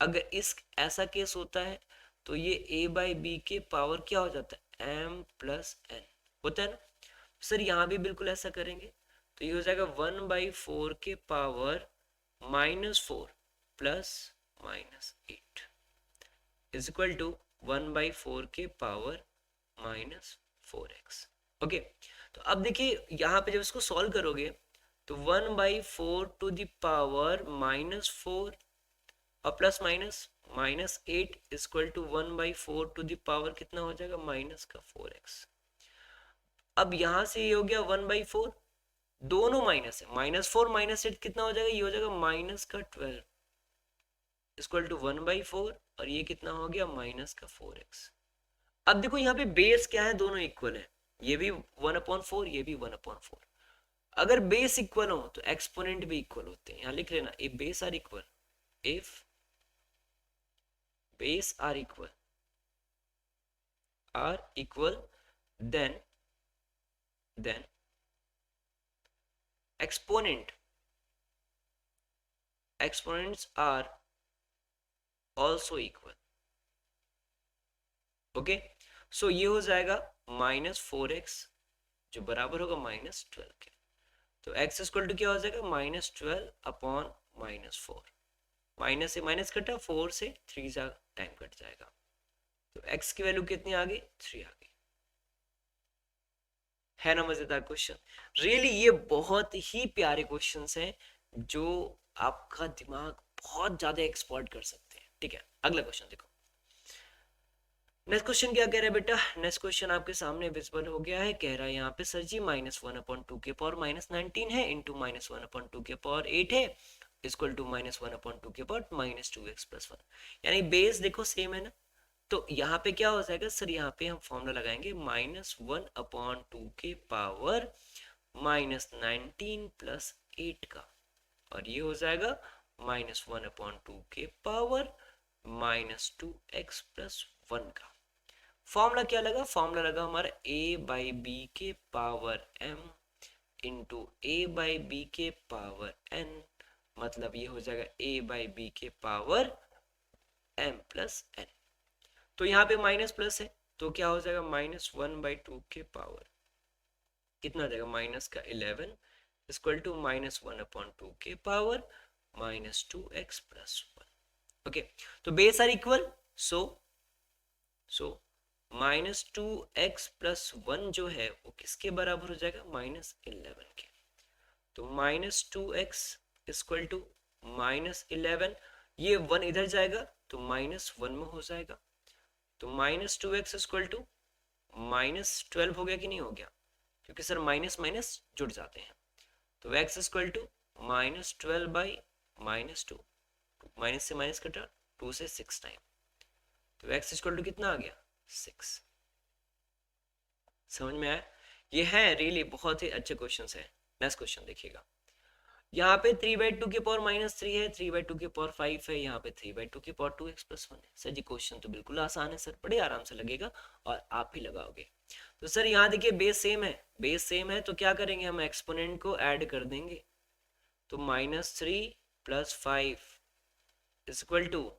अगर इस ऐसा केस होता है तो ये a/b के पावर क्या हो जाता है, m+n होता है ना। सर यहाँ भी बिल्कुल ऐसा करेंगे, तो ये हो जाएगा 1/4 के power -4 plus -8 is equal to 1/4 के पावर -4x। ओके, तो अब देखिए यहाँ पे जब इसको सॉल्व करोगे तो 1/4 टू द पावर -4 और plus -8 equal to 1/4 to the power कितना हो जाएगा, -4x। अब यहाँ से ये हो गया 1/4, दोनों माइनस है, -4 -8 कितना हो जाएगा, ये हो जाएगा -12 इक्वल टू 1/4, और ये कितना हो गया -4x। अब देखो यहाँ पे बेस क्या है, दोनों इक्वल है, ये भी 1/4 ये भी 1/4। अगर बेस इक्वल हो तो एक्सपोनेंट भी इक्वल होते हैं। यहाँ लिख लेना, if base are equal, if base are equal then exponents are also equal। Okay, so ये हो जाएगा -4x जो बराबर होगा -12 के। तो x इक्वल टू क्या हो जाएगा, -12/-4। माइनस से माइनस कटा, 4 से 3 जा टाइम कट जाएगा, तो x की वैल्यू कितनी आ गई, 3 आ गई। है ना मजेदार क्वेश्चन। रियली ये बहुत ही प्यारे क्वेश्चंस हैं जो आपका दिमाग बहुत ज्यादा एक्सपर्ट कर सकते हैं। ठीक है, अगला क्वेश्चन देखो। नेक्स्ट क्वेश्चन क्या कह रहा है बेटा, नेक्स्ट क्वेश्चन आपके सामने विजिबल हो गया है। कह रहा है यहाँ पे सर जी -1/2 के पावर -19 है इंटू -1/2 के पावर 8 है इक्वल टू -1/2 के पावर -2x+1। यानी बेस देखो सेम है ना। तो यहाँ पे क्या हो जाएगा सर, यहाँ पे हम फॉर्मूला लगाएंगे -1/2 के पावर -19 प्लस 8 का, और ये हो जाएगा -1/2 के पावर -2x+1 का। फॉर्मूला क्या लगा, फॉर्मूला लगा हमारा a/b के पावर m इंटू a/b के पावर n, मतलब ये हो जाएगा a/b के पावर m+n। तो यहाँ पे माइनस प्लस है तो क्या हो जाएगा, -1/2 के पावर कितना हो जाएगा, माइनस का 11 इक्वल टू -1/2 के पावर -2x+1। ओके, तो base are equal, so -2x+1 जो है वो किसके बराबर हो जाएगा, -11 के। तो -2x इक्वल टू -11, ये 1 इधर जाएगा तो -1 में हो जाएगा। तो -2x इक्वल टू -12 हो गया कि नहीं हो गया, क्योंकि सर माइनस माइनस जुड़ जाते हैं। तो x इक्वल टू -12/-2, माइनस से माइनस कटा, 2 से 6 टाइम, तो x इक्वल टू कितना आ गया, 6। समझ में आया। ये है रियली बहुत ही अच्छे क्वेश्चन है। नेक्स्ट क्वेश्चन देखिएगा, यहाँ पे 3/2 के पावर -3 है, 3/2 के पावर 5 है, यहाँ पे 3/2 के पावर 2x+1 है। सर जी क्वेश्चन तो बिल्कुल आसान है सर, बड़े आराम से लगेगा और आप ही लगाओगे। तो सर यहाँ देखिए बेस सेम है, बेस सेम है तो क्या करेंगे, हम एक्सपोनेंट को ऐड कर देंगे। तो -3 + 5 equal to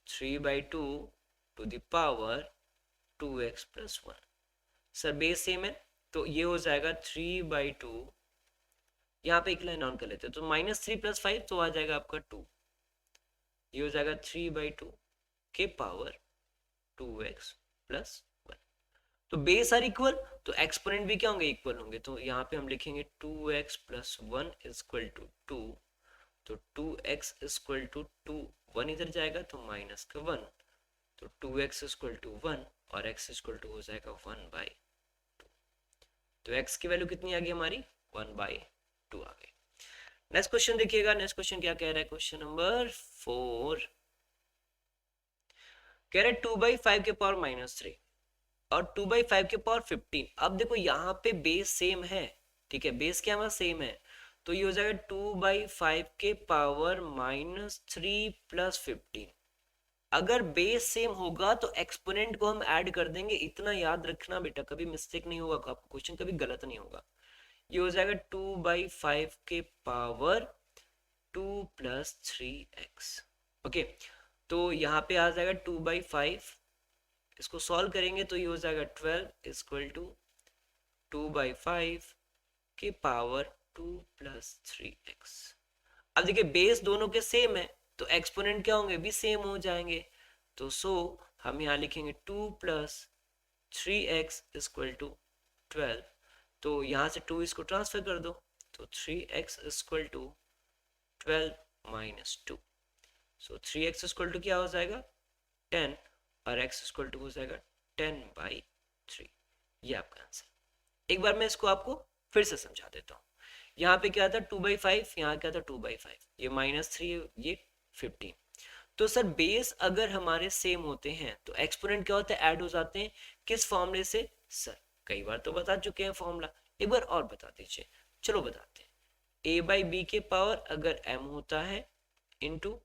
3/2 to the power 2x+1। Sir base same है तो ये हो जाएगा 3/2, यहाँ पे एक लाइन ऑन कर लेते हैं तो -3 + 5 तो आ जाएगा आपका 2, ये हो जाएगा 3/2 के पावर 2x+1। तो बेस आर इक्वल तो एक्सपोनेंट भी क्या होंगे, इक्वल होंगे। तो यहाँ पे हम लिखेंगे 2x+1 = 2, तो 2x = 2, 1 इधर जाएगा तो -1, तो 2x = 1 और x = हो जाएगा 1/2। तो x की वैल्यू कितनी आ गई हमारी, 1/2 आ गई। नेक्स्ट क्वेश्चन देखिएगा, नेक्स्ट क्वेश्चन क्या कह रहा है, क्वेश्चन नंबर 4 कह रहा है 2/5 के पावर -3 और 2/5 के पावर 15। अब देखो यहाँ पे बेस सेम है, ठीक है, बेस क्या हमारा सेम है, तो ये हो जाएगा 2/5 के पावर -3 + 15। अगर बेस सेम होगा तो एक्सपोनेंट को हम ऐड कर देंगे, इतना याद रखना बेटा, कभी मिस्टेक नहीं होगा, आपको क्वेश्चन कभी गलत नहीं होगा। ये हो जाएगा 2/5 के पावर 2 + 3x। ओके, तो यहाँ पे आ जाएगा 2/5, इसको सॉल्व करेंगे तो ये हो जाएगा 12 = 2/5 के पावर 2 + 3x। अब देखिए बेस दोनों के सेम है तो एक्सपोनेंट क्या होंगे, भी सेम हो जाएंगे। तो हम यहाँ लिखेंगे 2 + 3x = 12, तो यहाँ से 2 इसको ट्रांसफर कर दो, तो 3x = 12 - 2, सो 3x = क्या हो जाएगा 10 और x = हो जाएगा 10/3। ये आपका आंसर। एक बार मैं इसको आपको फिर से समझा देता हूँ। यहाँ पे क्या था 2/5, यहाँ क्या था 2/5, ये -3, ये 15। तो सर बेस अगर हमारे सेम होते हैं तो एक्सपोनेंट क्या होता है, ऐड हो जाते हैं। किस फॉर्मूले से, सर कई बार तो बता चुके हैं फॉर्मूला, एक बार और बता दीजिए। चलो बताते हैं। a/b के पावर अगर m होता है इंटू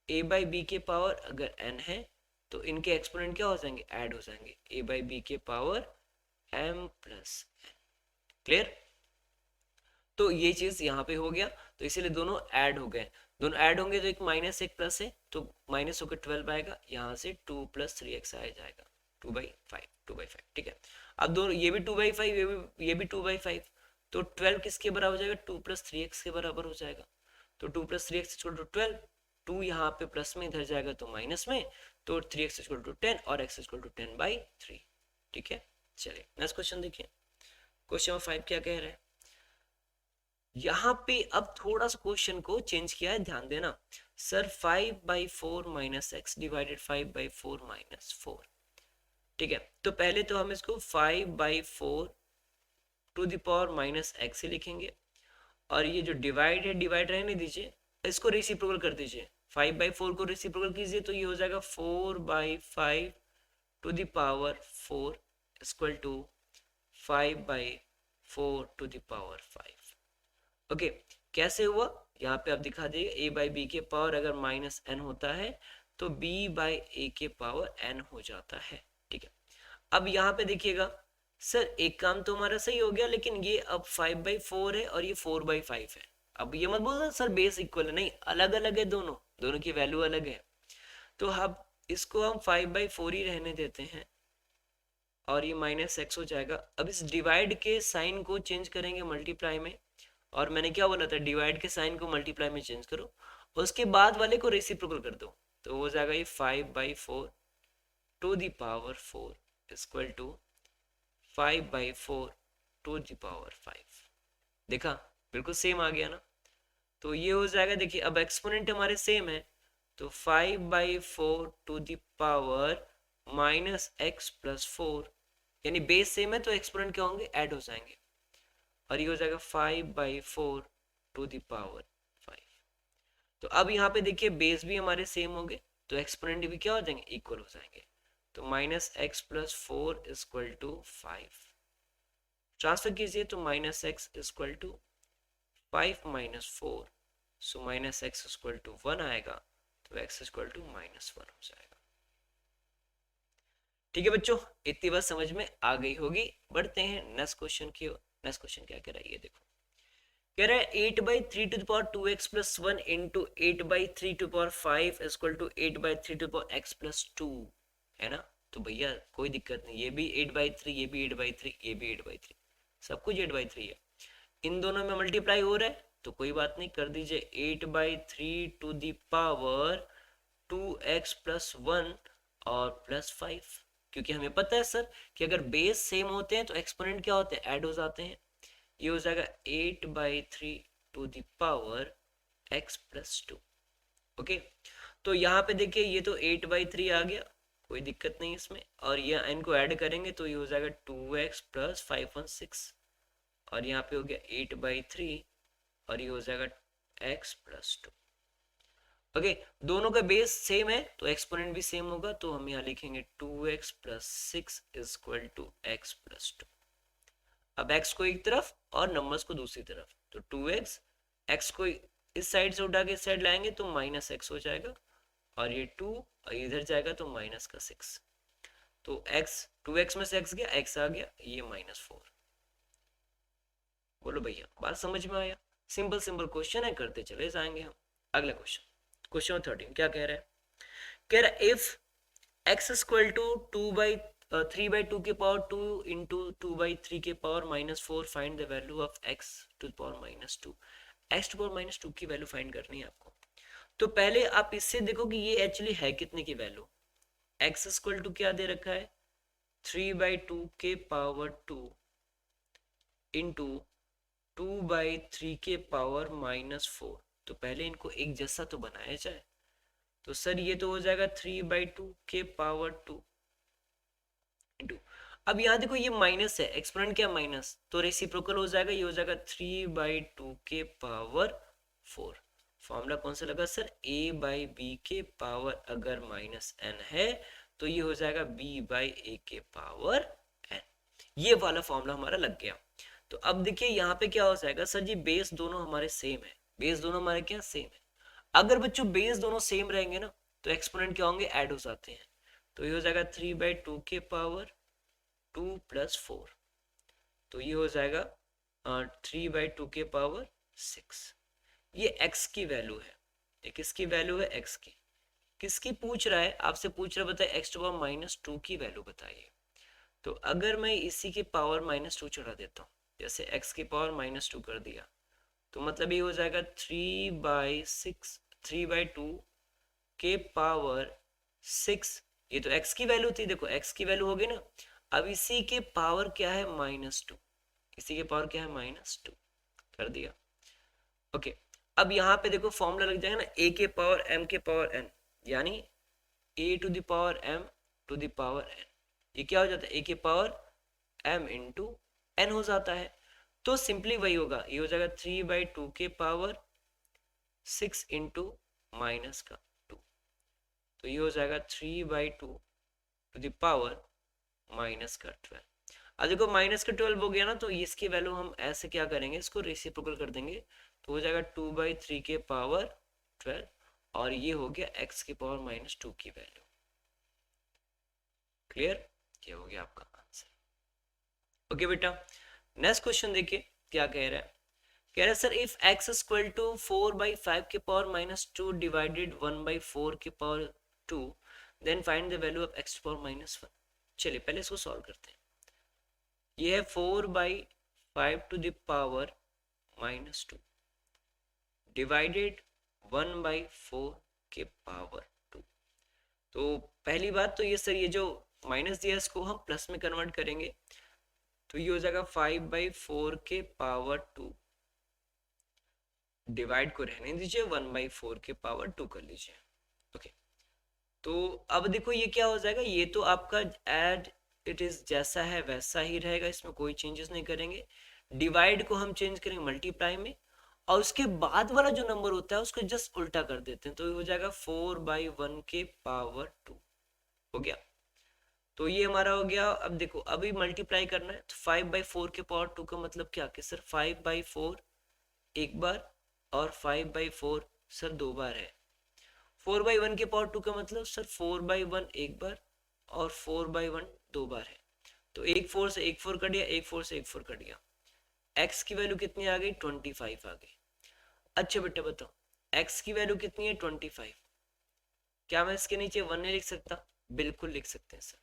a/b के पावर अगर n है तो इनके एक्सपोनेंट क्या हो जाएंगे, ऐड हो जाएंगे, a/b के पावर m + n। क्लियर, तो ये चीज यहाँ पे हो गया, तो इसीलिए दोनों ऐड हो गए। दोनों ऐड होंगे तो एक माइनस एक प्लस है, तो माइनस होकर 12 आएगा, यहाँ से 2 + 3x आ जाएगा 2/5, ठीक है। अब दोनों ये भी 2/5, ये भी 2/5, तो 12 किसके बराबर हो जाएगा, 2 + 3x के बराबर हो जाएगा। तो 2 + 3x = 12, 2 यहाँ पे प्लस में, इधर जाएगा तो माइनस में, तो 3x = 10 और x = 10/3। ठीक है, चलिए नेक्स्ट क्वेश्चन देखिए। क्वेश्चन नंबर 5 क्या कह रहा है, यहाँ पे अब थोड़ा सा क्वेश्चन को चेंज किया है, ध्यान देना। सर 5/4 - x / 5/4 - 4, ठीक है। तो पहले तो हम इसको 5/4 ⁻⁻ x ही लिखेंगे, और ये जो डिवाइड है, डिवाइड रहने दीजिए, इसको रेसिप्रोकल कर दीजिए। 5/4 को रेसिप्रोकल कीजिए तो ये हो जाएगा 4/5 ⁻4 = 5/4 ⁻5। ओके, कैसे हुआ, यहाँ पे आप दिखा दीजिए। a/b के पावर अगर -n होता है तो b/a के पावर n हो जाता है, ठीक है। अब यहाँ पे देखिएगा, सर एक काम तो हमारा सही हो गया, लेकिन ये अब 5/4 है और ये 4/5 है। अब ये मत बोलना सर बेस इक्वल है, नहीं, अलग अलग है, दोनों दोनों की वैल्यू अलग है। तो अब इसको हम 5/4 ही रहने देते हैं और ये -x हो जाएगा। अब इस डिवाइड के साइन को चेंज करेंगे मल्टीप्लाई में, और मैंने क्या बोला था, डिवाइड के साइन को मल्टीप्लाई में चेंज करो, उसके बाद वाले को रेसिप्रोकल कर दो, तो हो जाएगा ये 5/4 ⁻4 = 5/4 ⁻5। देखा, बिल्कुल सेम आ गया ना। तो ये हो जाएगा, देखिए अब एक्सपोनेंट हमारे सेम है, तो 5/4 -x + 4, यानी बेस सेम है तो एक्सपोनेंट क्या होंगे, ऐड हो जाएंगे, और ये हो जाएगा 5/4 ⁻5। तो अब यहाँ पे देखिए बेस भी हमारे सेम होंगे तो एक्सपोनेंट भी क्या हो जाएंगे, इक्वल हो जाएंगे। तो -x + 4 = 5, ट्रांसफर कीजिए तो -x = 5 - 4, सो -x = 1 आएगा, तो x = -1 हो जाएगा। ठीक है बच्चों, इतनी बात समझ में आ गई होगी। बढ़ते हैं नेक्स्ट क्वेश्चन की ओर। नेक्स्ट क्वेश्चन क्या कह रहा है, ये देखो। कह रहा है 8/3 + 2x + 1 × 8/3 ⁵ = 8/3 ⁻x + 2, है ना। तो भैया कोई दिक्कत नहीं, ये भी 8/3, ये भी 8/3, ये भी 8/3, सब कुछ 8/3 है। इन दोनों में मल्टीप्लाई हो रहा है तो कोई बात नहीं, कर दीजिए 8/3 टू द पावर 2x+1 और +5, क्योंकि हमें पता है सर कि अगर बेस सेम होते हैं तो एक्सपोनेंट क्या होते हैं, ऐड हो जाते हैं। ये हो जाएगा 8/3 to the power x+2। Okay, तो यहाँ पे देखिए ये तो 8/3 आ गया, कोई दिक्कत नहीं इसमें, और ये इनको ऐड करेंगे तो ये हो जाएगा 2x+516, और यहाँ पे हो गया 8/3, और ये हो जाएगा x+2। ओके, दोनों का बेस सेम है तो एक्सपोनेंट भी सेम होगा, तो हम यहाँ लिखेंगे 2x+6 is equal to x+2। अब x को एक तरफ और नंबर्स को दूसरी तरफ, तो 2x, x को इस साइड से उठा के इस साइड लाएंगे तो -x हो जाएगा, और ये 2 और इधर जाएगा तो -6, तो x 2x में से x गया, x आ गया, ये -4। बोलो भैया बात समझ में आया? सिंपल सिंपल क्वेश्चन है, करते चले जाएंगे हम। अगला क्वेश्चन, क्वेश्चन 13 क्या कह रहा है? कह रहा है इफ x इक्वल टू 3/2 के पावर 2 इंटू 2/3 के power -4, find the value of x to the power -2। x to power -2 की वैल्यू फाइंड करनी है आपको। तो पहले आप इससे देखो कि ये एक्चुअली है कितने की वैल्यू। x इक्वल टू क्या दे रखा है, 3/2 के पावर 2 इंटू 2/3 के पावर -4। तो पहले इनको एक जैसा तो बनाया जाए। तो सर ये तो हो जाएगा 3/2 के पावर 2 इंटू, अब यहाँ देखो ये माइनस है, एक्सपोनेंट क्या माइनस, तो रेसिप्रोकल हो जाएगा, ये हो जाएगा 3/2 के पावर 4। फॉर्मूला कौन सा लगा सर, a/b के पावर अगर -n है तो ये हो जाएगा b/a के पावर n। ये वाला फॉर्मूला हमारा लग गया। तो अब देखिए यहाँ पे क्या हो जाएगा सर जी, बेस दोनों हमारे सेम है, बेस दोनों हमारे क्या सेम है। अगर बच्चों बेस दोनों सेम रहेंगे ना तो एक्सपोनेंट क्या होंगे, ऐड हो जाते हैं। तो ये हो जाएगा 3/2 के पावर 2 + 4, तो ये हो जाएगा 3/2 के पावर 6। ये x की वैल्यू है, ये किसकी वैल्यू है, x की। किसकी पूछ रहा है, आपसे पूछ रहा है, बताए x टू पावर -2 की वैल्यू बताइए। तो अगर मैं इसी के पावर -2 चढ़ा देता हूँ, जैसे x की पावर -2 कर दिया, तो मतलब ये हो जाएगा 3/6, 3/2 के पावर 6। ये तो x की वैल्यू थी, देखो x की वैल्यू होगी ना। अब इसी के पावर क्या है, -2, इसी के पावर क्या है, -2 कर दिया। ओके, अब यहाँ पे देखो फॉर्मूला लग जाएगा ना, a के पावर m के पावर n, यानी a to the power m to the power n। ये क्या हो जाता है, a के पावर m इंटू n हो जाता है। तो सिंपली वही होगा, ये हो जाएगा 3/2 के पावर 6 इंटू -2, तो ये हो जाएगा 3/2 टू द पावर -12। अब देखो -12 हो गया ना, तो इसकी वैल्यू हम ऐसे क्या करेंगे, इसको रेसिप्रोकल कर देंगे, तो हो जाएगा 2/3 के पावर 12, और ये हो गया x के पावर -2 की वैल्यू। क्लियर, ये हो गया आपका आंसर। ओके बेटा, नेक्स्ट क्वेश्चन देखिए क्या कह रहा है। कह रहा है sir if x equal to 4/5 के पावर -2 डिवाइडेड 1/4 के power 2, then find the value of x power -1। चलिए पहले इसको सॉल्व करते हैं। ये है 4/5 टू द पावर -2 डिवाइडेड 1/4 के पावर 2। तो पहली बात तो ये सर, ये जो माइनस दिया इसको हम प्लस में कन्वर्ट करेंगे, तो ये हो जाएगा 5/4 के पावर 2, डिवाइड को रहने दीजिए, 1/4 के पावर 2 कर लीजिए। ओके, तो अब देखो ये क्या हो जाएगा, ये तो आपका एड इट इज जैसा है वैसा ही रहेगा, इसमें कोई चेंजेस नहीं करेंगे। डिवाइड को हम चेंज करेंगे मल्टीप्लाई में, और उसके बाद वाला जो नंबर होता है उसको जस्ट उल्टा कर देते हैं, तो ये हो जाएगा 4/1 के पावर 2 हो गया। तो ये हमारा हो गया। अब देखो अभी मल्टीप्लाई करना है, तो 5/4 के पावर 2 का मतलब क्या कि सर 5/4 एक बार और 5/4 सर दो बार है। 4/1 के पावर 2 का मतलब सर 4/1 एक बार और 4/1 दो बार है। तो एक 4 से एक 4 कट गया, एक 4 से एक 4 कट गया। x की वैल्यू कितनी आ गई, 25 आ गई। अच्छा बेटा बताओ x की वैल्यू कितनी है, 25। क्या मैं इसके नीचे 1 नहीं लिख सकता, बिल्कुल लिख सकते हैं सर।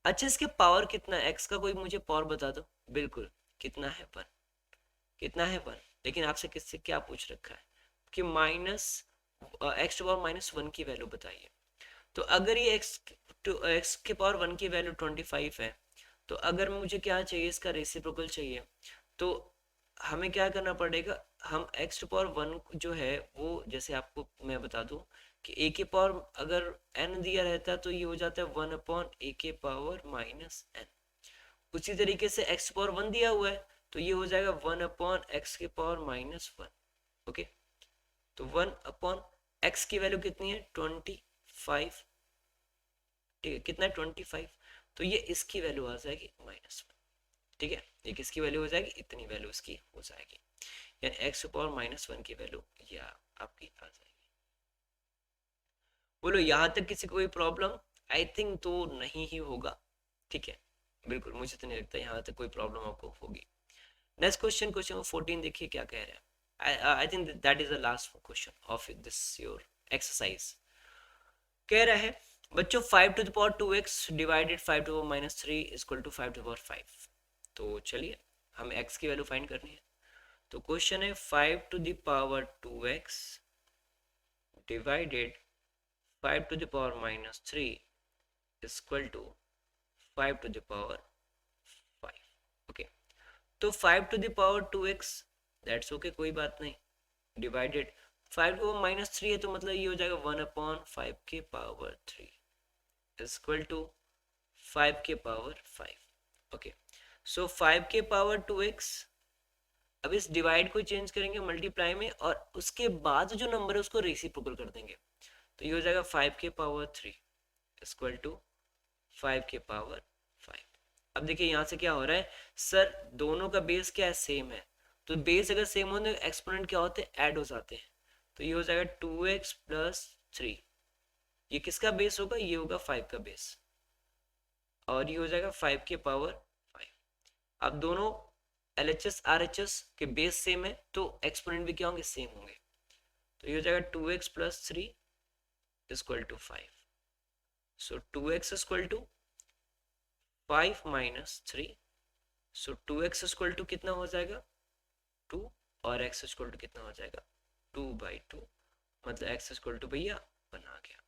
अच्छा इसके पावर कितना है, एक्स का कोई मुझे पावर बता दो। बिल्कुल, कितना है 1, कितना है 1। लेकिन आपसे किससे क्या पूछ रखा है कि माइनस एक्स टू पावर -1 की वैल्यू बताइए। तो अगर ये एक्स के पावर 1 की वैल्यू 25 है, तो अगर मुझे क्या चाहिए, इसका रेसिप्रोकल चाहिए, तो हमें क्या करना पड़ेगा, हम एक्स टू पावर 1 जो है वो, जैसे आपको मैं बता दूं कि ए के पावर अगर एन दिया रहता है तो ये हो जाता है 1/a⁻⁻n। उसी तरीके से एक्स पावर 1 दिया हुआ है तो ये हो जाएगा 1/x⁻⁻1। ओके, तो 1/x की वैल्यू कितनी है 25, ठीक है, कितना है 25, तो ये इसकी वैल्यू आ जाएगी -1। ठीक है, ये किसकी वैल्यू हो जाएगी, इतनी वैल्यू इसकी हो जाएगी, यानी एक्स पावर -1 की वैल्यू ये आपकी आ जाएगी। बोलो यहाँ तक किसी को कोई प्रॉब्लम? आई थिंक तो नहीं ही होगा। ठीक है, बिल्कुल मुझे तो नहीं लगता यहाँ तक कोई प्रॉब्लम आपको होगी। नेक्स्ट क्वेश्चन, क्वेश्चन 14 देखिए क्या कह रहा है। I think that is the last question of this your exercise. कह रहा है बच्चों 5 to the power 2x divided 5 to power -3 equal to 5 to power 5। तो चलिए हमें x की वैल्यू फाइंड करनी है। तो क्वेश्चन है 5 to the power 2x divided 5 to the power -3 equal to 5 to the power 5। Okay, तो 5 to the power 2x, that's okay, कोई बात नहीं, डिवाइडेड 5 टू पावर -3 है तो मतलब ये हो जाएगा 1/5 के पावर 3 इक्वल टू 5 के पावर 5। ओके, सो 5 के पावर 2x, अब इस डिवाइड को चेंज करेंगे मल्टीप्लाई में और उसके बाद जो नंबर है उसको रेसिप्रोकल कर देंगे, तो ये हो जाएगा 5 के पावर 3 इक्वल टू 5 के पावर 5। अब देखिए यहाँ से क्या हो रहा है, सर दोनों का बेस क्या है, सेम है, तो बेस अगर सेम हो तो एक्सपोनेंट क्या होते हैं, ऐड हो जाते हैं, तो ये हो जाएगा 2x प्लस 3। ये किसका बेस होगा, ये होगा 5 का बेस, और ये हो जाएगा 5 के पावर 5। अब दोनों LHS RHS के बेस सेम है तो एक्सपोनेंट भी क्या होंगे, सेम होंगे, तो ये हो जाएगा 2x plus 3 equal to 5। So 2x equal to 5 minus 3, so 2x equal to कितना हो जाएगा 2, और x इक्वल टू कितना हो जाएगा 2/2, मतलब x इक्वल टू भैया 1 आ गया।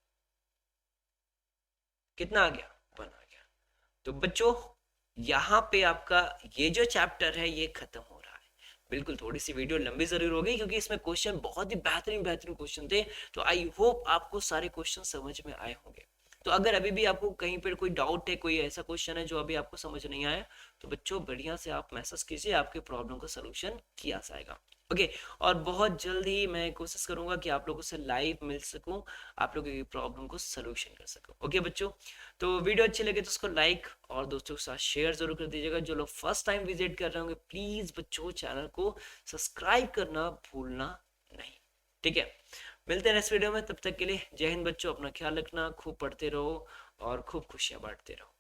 कितना आ गया, 1 आ गया। तो बच्चों यहाँ पे आपका ये जो चैप्टर है ये खत्म हो रहा है। बिल्कुल थोड़ी सी वीडियो लंबी जरूर हो गई क्योंकि इसमें क्वेश्चन बहुत ही बेहतरीन बेहतरीन क्वेश्चन थे, तो आई होप आपको सारे क्वेश्चन समझ में आए होंगे। तो अगर अभी भी आपको कहीं पर कोई डाउट है, कोई ऐसा क्वेश्चन है जो अभी आपको समझ नहीं आया, तो बच्चों बढ़िया से आप मैसेज कीजिए, आपके प्रॉब्लम का सोल्यूशन किया जाएगा। ओके, और बहुत जल्द ही मैं कोशिश करूंगा कि आप लोगों से लाइव मिल सकूं, आप लोगों की प्रॉब्लम को सोल्यूशन कर सकूं। ओके बच्चों, तो वीडियो अच्छी लगे तो उसको लाइक और दोस्तों के साथ शेयर जरूर कर दीजिएगा। जो लोग फर्स्ट टाइम विजिट कर रहे होंगे प्लीज बच्चों चैनल को सब्सक्राइब करना भूलना नहीं। ठीक है, मिलते हैं नेक्स्ट वीडियो में, तब तक के लिए जय हिंद बच्चों, अपना ख्याल रखना, खूब पढ़ते रहो और खूब खुशियां बांटते रहो।